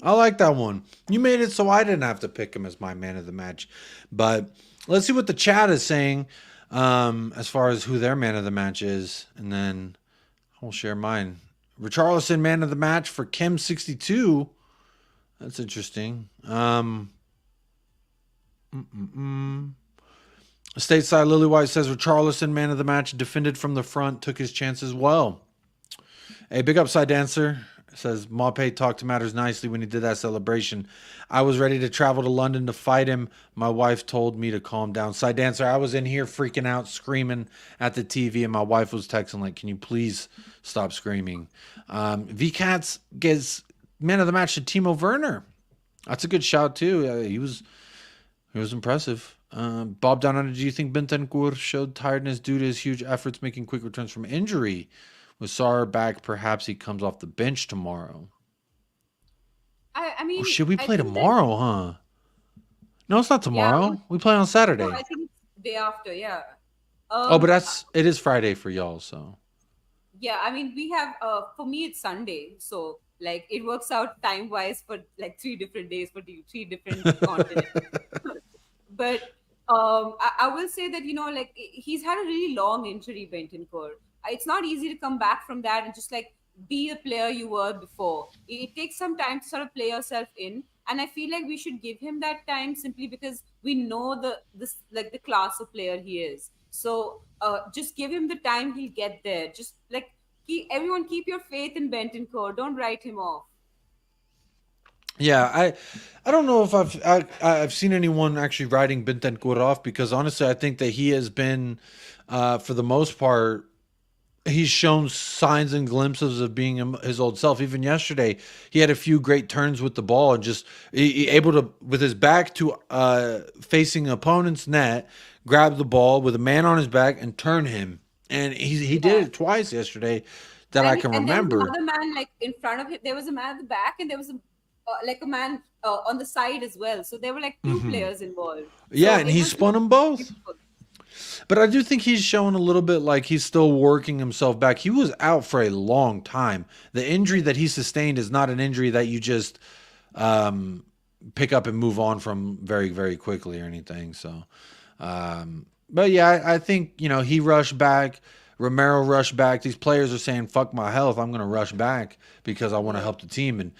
I like that one. You made it so I didn't have to pick him as my man of the match. But let's see what the chat is saying as far as who their man of the match is. And then I'll share mine. Richarlison, man of the match for Kim62. That's interesting. Stateside Lily White says Richarlison, man of the match, defended from the front, took his chances well. A big upside dancer says Maupay talked to Matters nicely when he did that celebration. I was ready to travel to London to fight him. My wife told me to calm down. Side dancer, I was in here freaking out, screaming at the TV, and my wife was texting like, "Can you please stop screaming?" VCats gets man of the match to Timo Werner. That's a good shout too. He was impressive. Bob Down Under, do you think Bentancur showed tiredness due to his huge efforts making quick returns from injury? With Sarr back, perhaps he comes off the bench tomorrow. I mean, should we play tomorrow, huh? No, it's not tomorrow. We play on Saturday. No, I think it's day after, yeah. But it is Friday for y'all, so. Yeah, I mean, we have, for me, it's Sunday. So, like, it works out time-wise for, like, 3 different days for 3 different continents. But I will say that, like, he's had a really long injury, Bentancur. It's not easy to come back from that and just like be the player you were before. It takes some time to sort of play yourself in, and I feel like we should give him that time simply because we know the class of player he is. So just give him the time, he'll get there. Just like keep your faith in Bentancur. Don't write him off. Yeah, I don't know if I've seen anyone actually writing Bentancur off because honestly, I think that he has been for the most part. He's shown signs and glimpses of being his old self. Even yesterday, he had a few great turns with the ball and just able to, with his back to facing opponent's net, grab the ball with a man on his back and turn him. And he did it twice yesterday that I can remember. There was another man like in front of him. There was a man at the back, and there was a man on the side as well. So there were like 2 players involved. Yeah, so and he spun them both. Beautiful. But I do think he's showing a little bit like he's still working himself back. He was out for a long time. The injury that he sustained is not an injury that you just pick up and move on from very, very quickly or anything. So, but yeah, I think, he rushed back. Romero rushed back. These players are saying, fuck my health. I'm going to rush back because I want to help the team. And,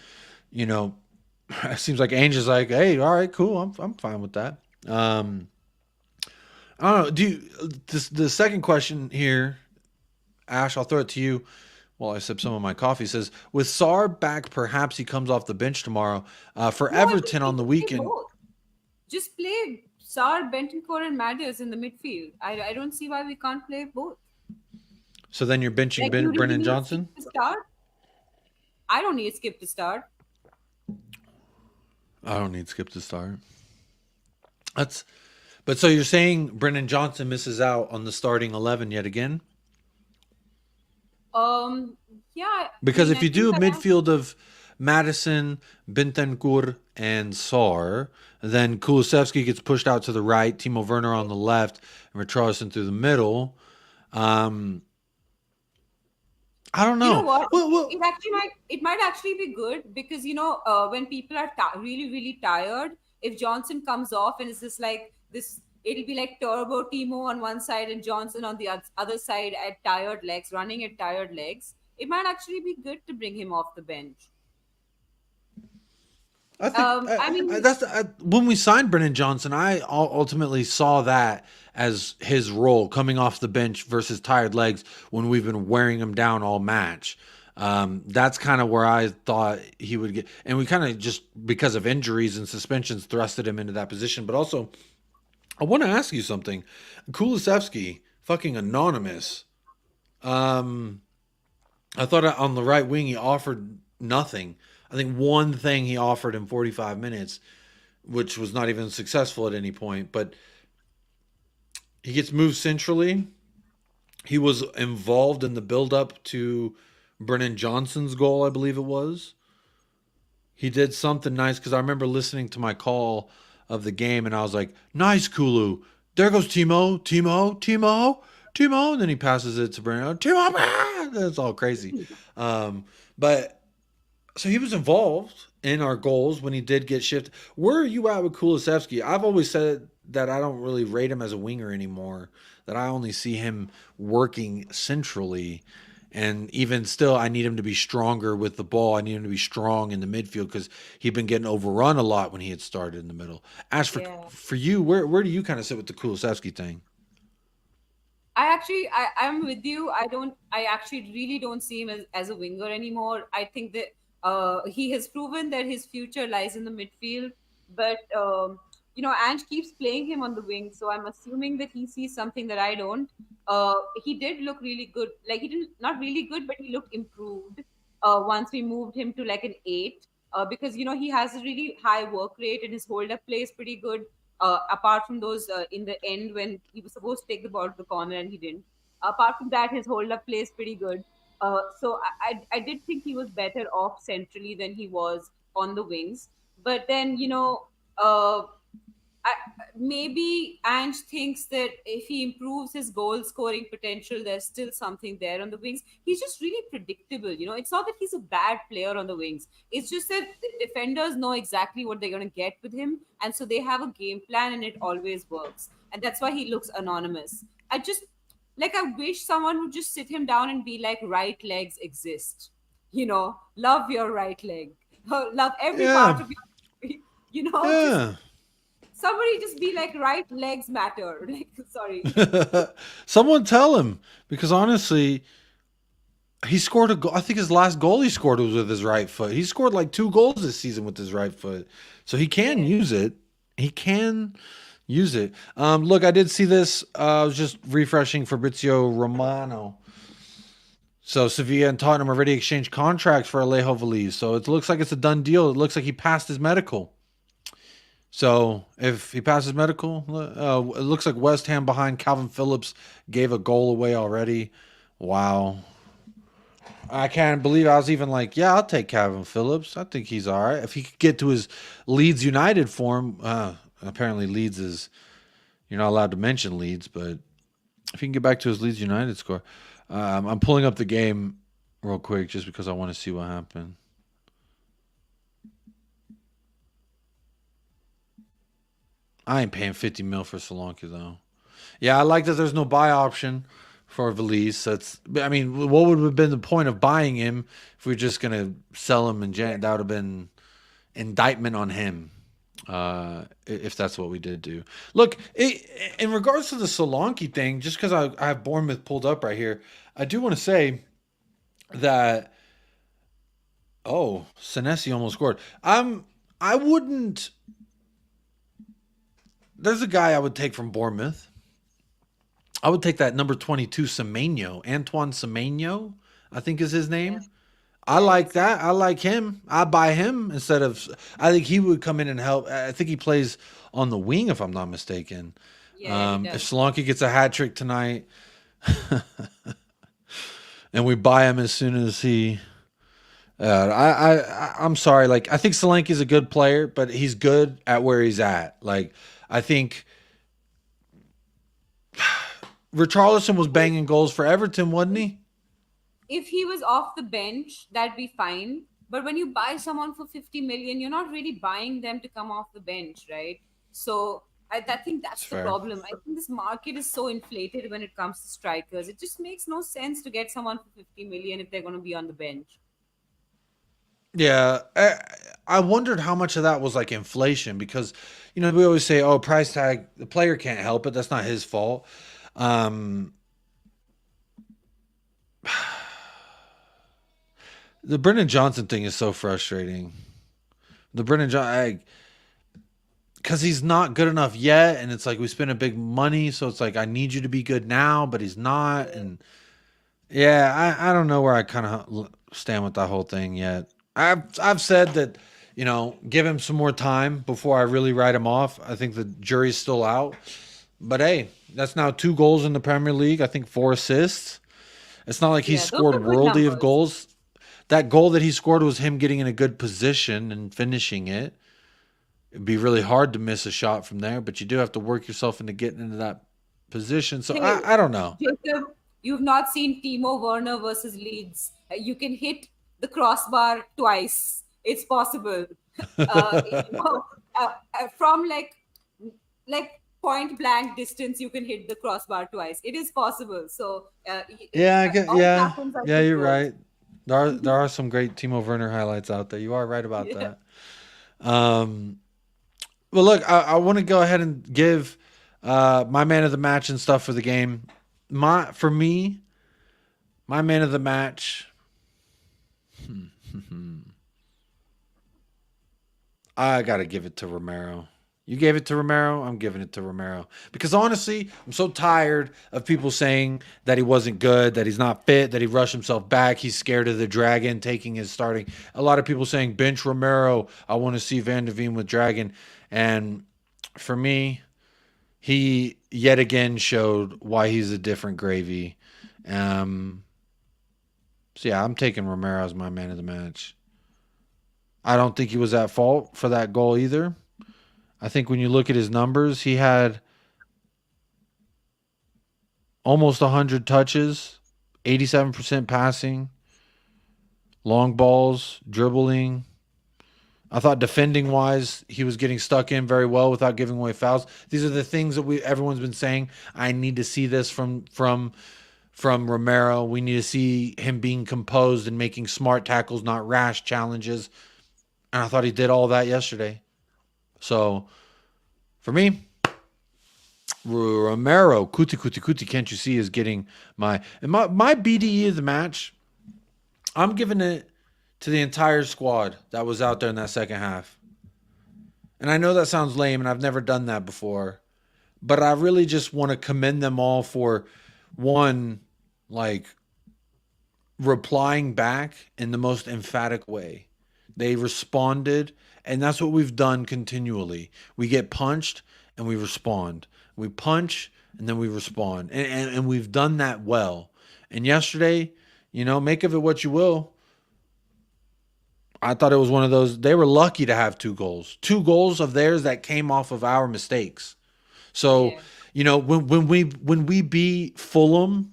it seems like Angel's like, hey, all right, cool. I'm fine with that. I don't know. The second question here, Ash, I'll throw it to you. while I sip some of my coffee, says, with Sarr back, perhaps he comes off the bench tomorrow. For No, I think Everton he on the can play weekend. both. Just play Sar, Bentancur, and Madders in the midfield. I don't see why we can't play both. So then you're benching Like, you really Brennan need Johnson? Skip to start? I don't need Skip to start. I don't need Skip to start. But so you're saying Brennan Johnson misses out on the starting 11 yet again? Yeah. Because I mean, if you I do a think that midfield of Madison, Bentancur, and Sarr, then Kulusevski gets pushed out to the right, Timo Werner on the left, and Richarlison through the middle. I don't know. You know what? Well, It might actually be good because when people are really really tired, if Johnson comes off and it's just like this, it'll be like Turbo Timo on one side and Johnson on the other side at tired legs, running at tired legs. It might actually be good to bring him off the bench. I think I mean, when we signed Brennan Johnson, I ultimately saw that as his role coming off the bench versus tired legs when we've been wearing him down all match. That's kind of where I thought he would get, and we kind of just because of injuries and suspensions thrusted him into that position. But also, I want to ask you something. Kulusevski, fucking anonymous. I thought on the right wing he offered nothing. I think one thing he offered in 45 minutes, which was not even successful at any point, but he gets moved centrally. He was involved in the build-up to Brennan Johnson's goal, I believe it was. He did something nice because I remember listening to my call of the game and I was like, nice, Kulu. There goes Timo. And then he passes it to Brennan. Timo! That's all crazy. But so he was involved in our goals when he did get shifted. Where are you at with Kulusevski? I've always said that I don't really rate him as a winger anymore, that I only see him working centrally. And even still, I need him to be stronger with the ball. I need him to be strong in the midfield because he'd been getting overrun a lot when he had started in the middle. As for you, where do you kind of sit with the Kulusevski thing? I'm with you. I actually really don't see him as a winger anymore. I think that he has proven that his future lies in the midfield, but Ange keeps playing him on the wing, so I'm assuming that he sees something that I don't. He did look really good. Like, he didn't, not really good, but he looked improved once we moved him to like an 8, because he has a really high work rate and his hold up play is pretty good. Apart from those in the end when he was supposed to take the ball to the corner and he didn't. Apart from that, his hold up play is pretty good. So I did think he was better off centrally than he was on the wings. But then, maybe Ange thinks that if he improves his goal scoring potential, there's still something there on the wings. He's just really predictable. It's not that he's a bad player on the wings. It's just that the defenders know exactly what they're going to get with him. And so they have a game plan and it always works. And that's why he looks anonymous. I wish someone would just sit him down and be like, right legs exist. Love your right leg. Love every part of your, somebody just be like, right legs matter. Like, sorry. Someone tell him, because honestly, he scored a goal. I think his last goal he scored was with his right foot. He scored like 2 goals this season with his right foot. So he can use it. He can use it. Look, I did see this. I was just refreshing Fabrizio Romano. So Sevilla and Tottenham already exchanged contracts for Alejo Veliz. So it looks like it's a done deal. It looks like he passed his medical. So if he passes medical, it looks like West Ham behind Calvin Phillips gave a goal away already. Wow. I can't believe I was even like, yeah, I'll take Calvin Phillips. I think he's all right. If he could get to his Leeds United form, apparently Leeds is, you're not allowed to mention Leeds, but if he can get back to his Leeds United score. I'm pulling up the game real quick just because I want to see what happened. I ain't paying 50 mil for Solanke though. Yeah, I like that there's no buy option for Veliz. What would have been the point of buying him if we were just gonna sell him in Jan? That would have been indictment on him. If that's what we did do. Look, in regards to the Solanke thing, just because I have Bournemouth pulled up right here, I do want to say that. Oh, Senesi almost scored. I wouldn't. There's a guy I would take from Bournemouth. I would take that number 22 Semenyo, Antoine Semenyo, I think is his name. Yeah. I like that. I like him. I buy him instead of. I think he would come in and help. I think he plays on the wing, if I'm not mistaken. Yeah, he If does. Solanke gets a hat trick tonight, and we buy him as soon as he. I'm sorry. Like I think Solanke's a good player, but he's good at where he's at. Like I think Richarlison was banging goals for Everton, wasn't he? If he was off the bench, that'd be fine. But when you buy someone for 50 million, you're not really buying them to come off the bench, right? So I think that's the fair. problem. I think this market is so inflated when it comes to strikers. It just makes no sense to get someone for 50 million if they're going to be on the bench. Yeah, I wondered how much of that was like inflation because, you know, we always say, "Oh, price tag." The player can't help it. That's not his fault. The Brennan Johnson thing is so frustrating. The Brennan Johnson, because he's not good enough yet, and it's like we spend a big money, so it's like I need you to be good now, but he's not, and yeah, I don't know where I kind of stand with that whole thing yet. I've said that, you know, give him some more time before I really write him off. I think the jury's still out, but hey, that's now 2 goals in the Premier League. I think 4 assists. It's not like he Yeah, those scored are good worldy of numbers. goals. That goal that he scored was him getting in a good position and finishing it. It'd be really hard to miss a shot from there, but you do have to work yourself into getting into that position. So Hey, I don't know. Jacob, you've not seen Timo Werner versus Leeds. You can hit the crossbar twice. It's possible. You know, from like point blank distance, you can hit the crossbar twice. It is possible. So Yeah, I get, all yeah, happens are yeah. good You're goals. right. There are some great Timo Werner highlights out there. You are right about Yeah. that. Well, look, I want to go ahead and give my man of the match and stuff for the game. For me, my man of the match. I got to give it to Romero. You gave it to Romero. I'm giving it to Romero. Because honestly, I'm so tired of people saying that he wasn't good, that he's not fit, that he rushed himself back. He's scared of the Dragon taking his starting. A lot of people saying, bench Romero. I want to see Van de Ven with Dragon. And for me, he yet again showed why he's a different gravy. So yeah, I'm taking Romero as my man of the match. I don't think he was at fault for that goal either. I think when you look at his numbers, he had almost 100 touches, 87% passing, long balls, dribbling. I thought defending-wise, he was getting stuck in very well without giving away fouls. These are the things that everyone's been saying. I need to see this from Romero. We need to see him being composed and making smart tackles, not rash challenges. And I thought he did all that yesterday. So, for me, Romero, Kuti, can't you see, is getting my BDE of the match. I'm giving it to the entire squad that was out there in that second half. And I know that sounds lame, and I've never done that before. But I really just want to commend them all for, one, like, replying back in the most emphatic way. They responded, and that's what we've done continually. We get punched, and we respond. We punch, and then we respond. And we've done that well. And yesterday, you know, make of it what you will. I thought it was one of those. They were lucky to have 2 goals. 2 goals of theirs that came off of our mistakes. So, Yeah. you know, when we beat Fulham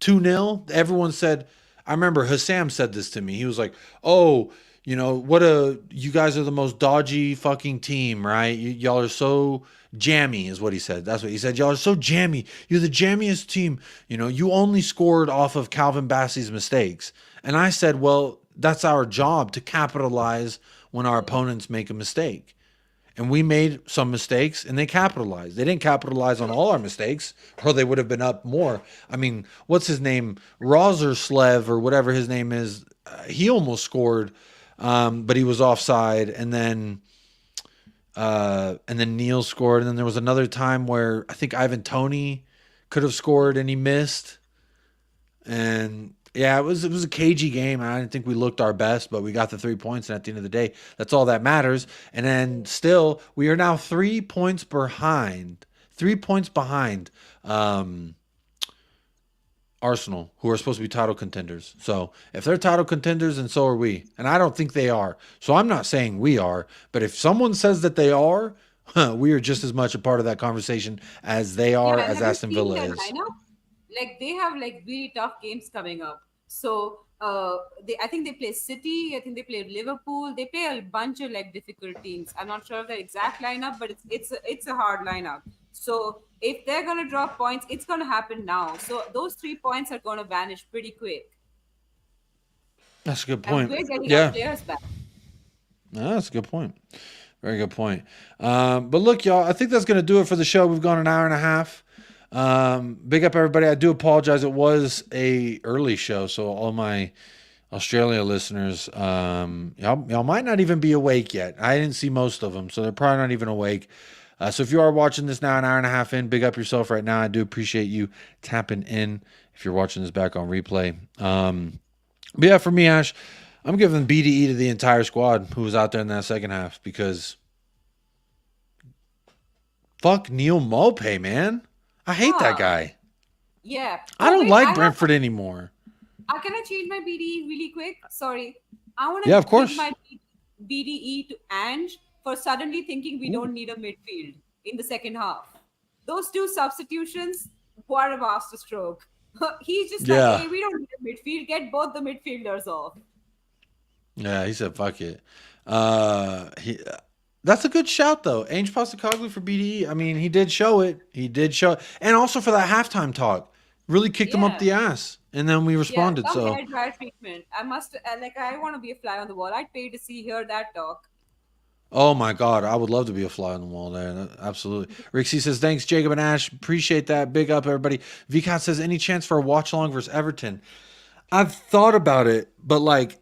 2-0, everyone said, I remember Hassam said this to me. He was like, "Oh, you know, you guys are the most dodgy fucking team, right? Y'all are so jammy," is what he said. That's what he said. "Y'all are so jammy. You're the jammiest team. You know, you only scored off of Calvin Bassey's mistakes." And I said, well, that's our job, to capitalize when our opponents make a mistake. and we made some mistakes, and they capitalized. They didn't capitalize on all our mistakes, or they would have been up more. I mean, what's his name? Rozerslev or whatever his name is. He almost scored, but he was offside, and then Neil scored, and then there was another time where I think Ivan Toney could have scored and he missed. And yeah, it was a cagey game. I didn't think we looked our best, but we got the 3 points, and at the end of the day, that's all that matters. And then still, we are now 3 points behind. 3 points behind Arsenal, who are supposed to be title contenders. So if they're title contenders, then so are we. And I don't think they are. So I'm not saying we are, but if someone says that they are, we are just as much a part of that conversation as they are, as Aston Villa is. Like they have like really tough games coming up. So I think they play City. I think they play Liverpool. They play a bunch of like difficult teams. I'm not sure of the exact lineup, but it's a hard lineup. So if they're gonna drop points, it's gonna happen now. So those 3 points are gonna vanish pretty quick. That's a good point. And we're getting our players back. No, that's a good point. Very good point. But look, y'all, I think that's gonna do it for the show. We've gone an hour and a half. Big up everybody. I do apologize. It was a early show, so all my Australia listeners, y'all might not even be awake yet. I didn't see most of them, so they're probably not even awake. So if you are watching this now, an hour and a half in, big up yourself right now. I do appreciate you tapping in if you're watching this back on replay. But yeah, for me, Ash, I'm giving BDE to the entire squad who was out there in that second half, because fuck Neil Maupay, man. I hate that guy. Yeah. I don't like Brentford anymore. Can I change my BDE really quick? Sorry. I want to of course. give my BDE to Ange for suddenly thinking we don't need a midfield in the second half. Those 2 substitutions, what a masterstroke. He's just like, hey, we don't need a midfield. Get both the midfielders off. Yeah, he said, fuck it. That's a good shout, though. Ange Postecoglou for BDE. I mean, he did show it. And also for that halftime talk. Really kicked him up the ass. And then we responded. So hair dry treatment. I want to be a fly on the wall. I'd pay to hear that talk. Oh my God, I would love to be a fly on the wall there. Absolutely. Rixie says, thanks, Jacob and Ash. Appreciate that. Big up, everybody. VCAT says, any chance for a watch along versus Everton? I've thought about it, but like,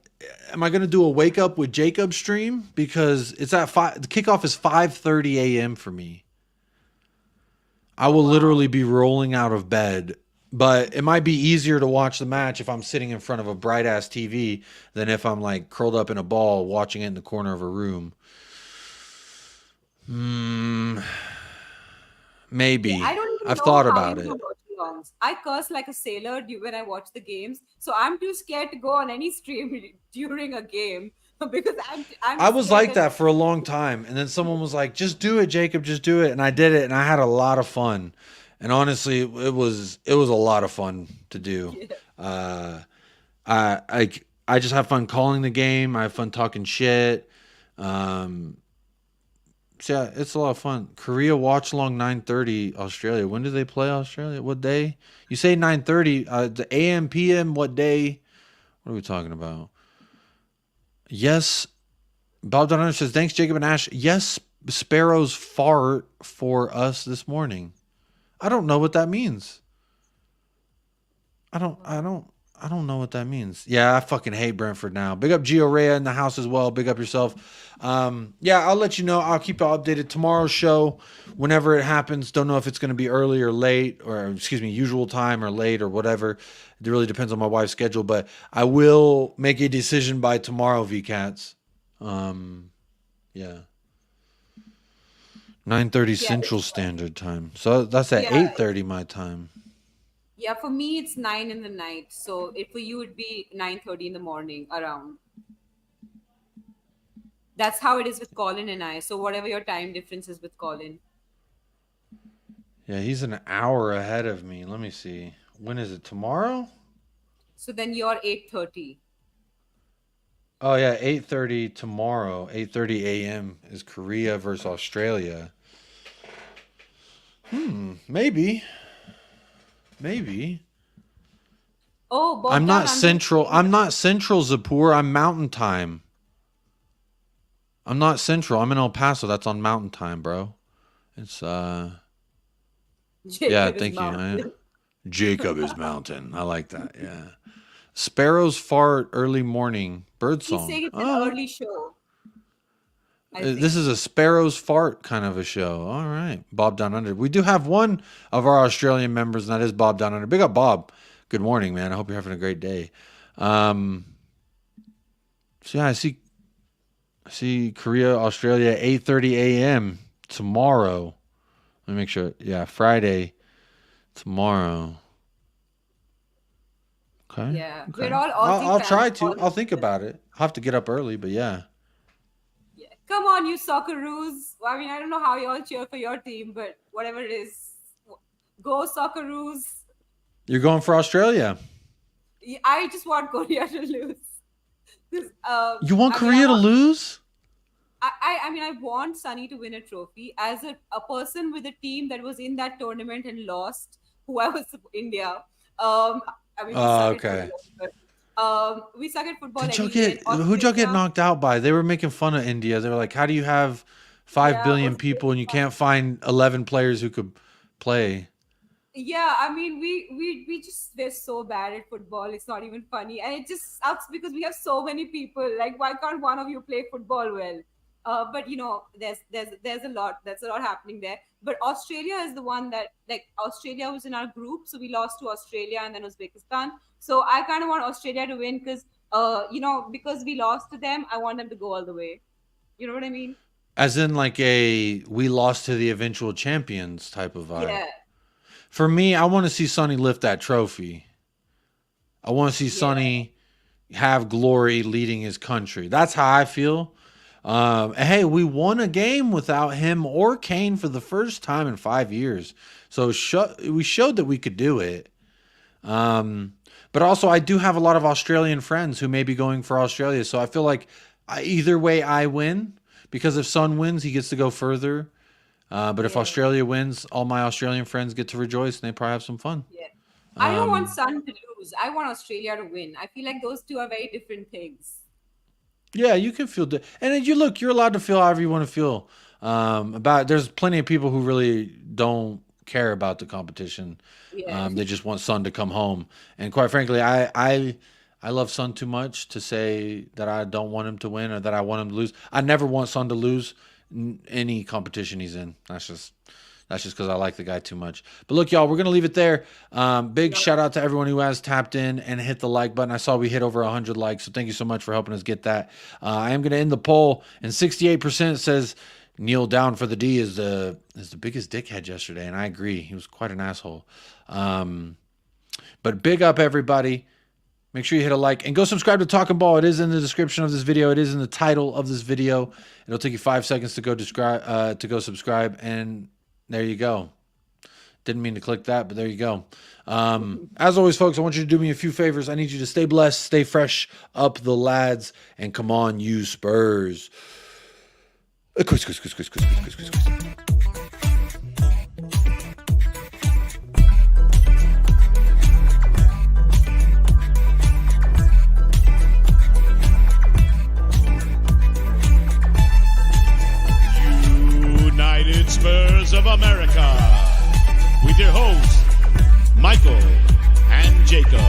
am I going to do a wake up with Jacob stream? Because it's at 5. The kickoff is 5:30 a.m. for me. I will literally be rolling out of bed, but it might be easier to watch the match if I'm sitting in front of a bright ass TV than if I'm like curled up in a ball watching it in the corner of a room. Maybe. Yeah, I've thought about it. I curse like a sailor when I watch the games, so I'm too scared to go on any stream during a game because I was like that for a long time, and then someone was like, "Just do it, Jacob. Just do it," and I did it, and I had a lot of fun. And honestly, it was a lot of fun to do. Yeah. I just have fun calling the game. I have fun talking shit. So yeah, it's a lot of fun. Korea watch along 9:30 Australia. When do they play Australia? What day? You say 9:30. The AM PM. What day? What are we talking about? Yes, Bob Donner says thanks, Jacob and Ash. Yes, sparrows fart for us this morning. I don't know what that means. I don't know what that means. Yeah, I fucking hate Brentford now. Big up Gio Rea in the house as well. Big up yourself. Yeah, I'll let you know. I'll keep you updated. Tomorrow's show, whenever it happens, don't know if it's going to be early or late, or usual time or late or whatever. It really depends on my wife's schedule, but I will make a decision by tomorrow, VCats. Yeah. 9:30 Central Standard Time. So that's at 8:30 my time. Yeah, for me it's 9 in the night. So for you it'd be 9:30 in the morning around. That's how it is with Colin and I. So whatever your time difference is with Colin. Yeah, he's an hour ahead of me. Let me see. When is it? Tomorrow? So then you're 8:30. Oh yeah, 8:30 tomorrow. 8:30 a.m. is Korea versus Australia. Maybe. Oh, I'm not central, Zapur. I'm mountain time. I'm not Central. I'm in El Paso. That's on Mountain Time, bro. It's yeah, Jacob is thank you. mountain. Jacob is Mountain. I like that. Yeah. Sparrows fart early morning bird He's song. saying it's an Oh, early show. I this think. is a sparrow's fart kind of a show. All right, Bob Down Under. We do have one of our Australian members, and that is Bob Down Under. Big up, Bob. Good morning, man. I hope you're having a great day. So yeah, I see Korea, Australia, 8:30 a.m. tomorrow. Let me make sure. Yeah, Friday tomorrow. Okay. Yeah, Okay. we're all I'll Aussie try fans. to. I'll think about it. I'll have to get up early, but yeah. Yeah. Come on, you Socceroos. I mean, I don't know how you all cheer for your team, but whatever it is, go Socceroos. You're going for Australia. Yeah, I just want Korea to lose. 'Cause, You want I mean, Korea to lose? I mean, I want Sunny to win a trophy. As a person with a team that was in that tournament and lost, who I was India. I mean, we suck Okay. at football, but, we suck at football. Did y'all anyway. get who'd y'all get Australia- knocked out by? They were making fun of India. They were like, "How do you have 5 billion Australia- people and you can't find 11 players who could play?" Yeah, I mean, we're so bad at football. It's not even funny, and it just sucks because we have so many people. Like, why can't one of you play football well? But you know, there's a lot. That's a lot happening there. But Australia is the one that, like, Australia was in our group, so we lost to Australia and then Uzbekistan. So I kind of want Australia to win because, you know, because we lost to them, I want them to go all the way. You know what I mean? As in, like, a we lost to the eventual champions type of vibe. Yeah. For me, I want to see Sonny lift that trophy. I want to see Sonny have glory leading his country. That's how I feel. Hey, we won a game without him or Kane for the first time in 5 years. So we showed that we could do it. But also, I do have a lot of Australian friends who may be going for Australia. So I feel like either way I win. Because if Son wins, he gets to go further. But if Australia wins, all my Australian friends get to rejoice and they probably have some fun. Yeah. I don't want Sun to lose. I want Australia to win. I feel like those two are very different things. Yeah, you can feel, and you're allowed to feel however you want to feel. There's plenty of people who really don't care about the competition. Yeah. They just want Son to come home. And quite frankly, I love Son too much to say that I don't want him to win or that I want him to lose. I never want Son to lose any competition he's in. That's just because I like the guy too much. But look, y'all, we're gonna leave it there. Big shout out to everyone who has tapped in and hit the like button. I saw we hit over 100 likes, so thank you so much for helping us get that. I am gonna end the poll, and 68% says Neil Down for the D is the biggest dickhead yesterday, and I agree. He was quite an asshole. But big up everybody. Make sure you hit a like and go subscribe to Talking Ball. It is in the description of this video. It is in the title of this video. It'll take you 5 seconds to go subscribe, and there you go. Didn't mean to click that, but there you go. As always, folks, I want you to do me a few favors. I need you to stay blessed, stay fresh, up the lads, and come on, you Spurs. United Spurs of America, with your hosts, Michael and Jacob.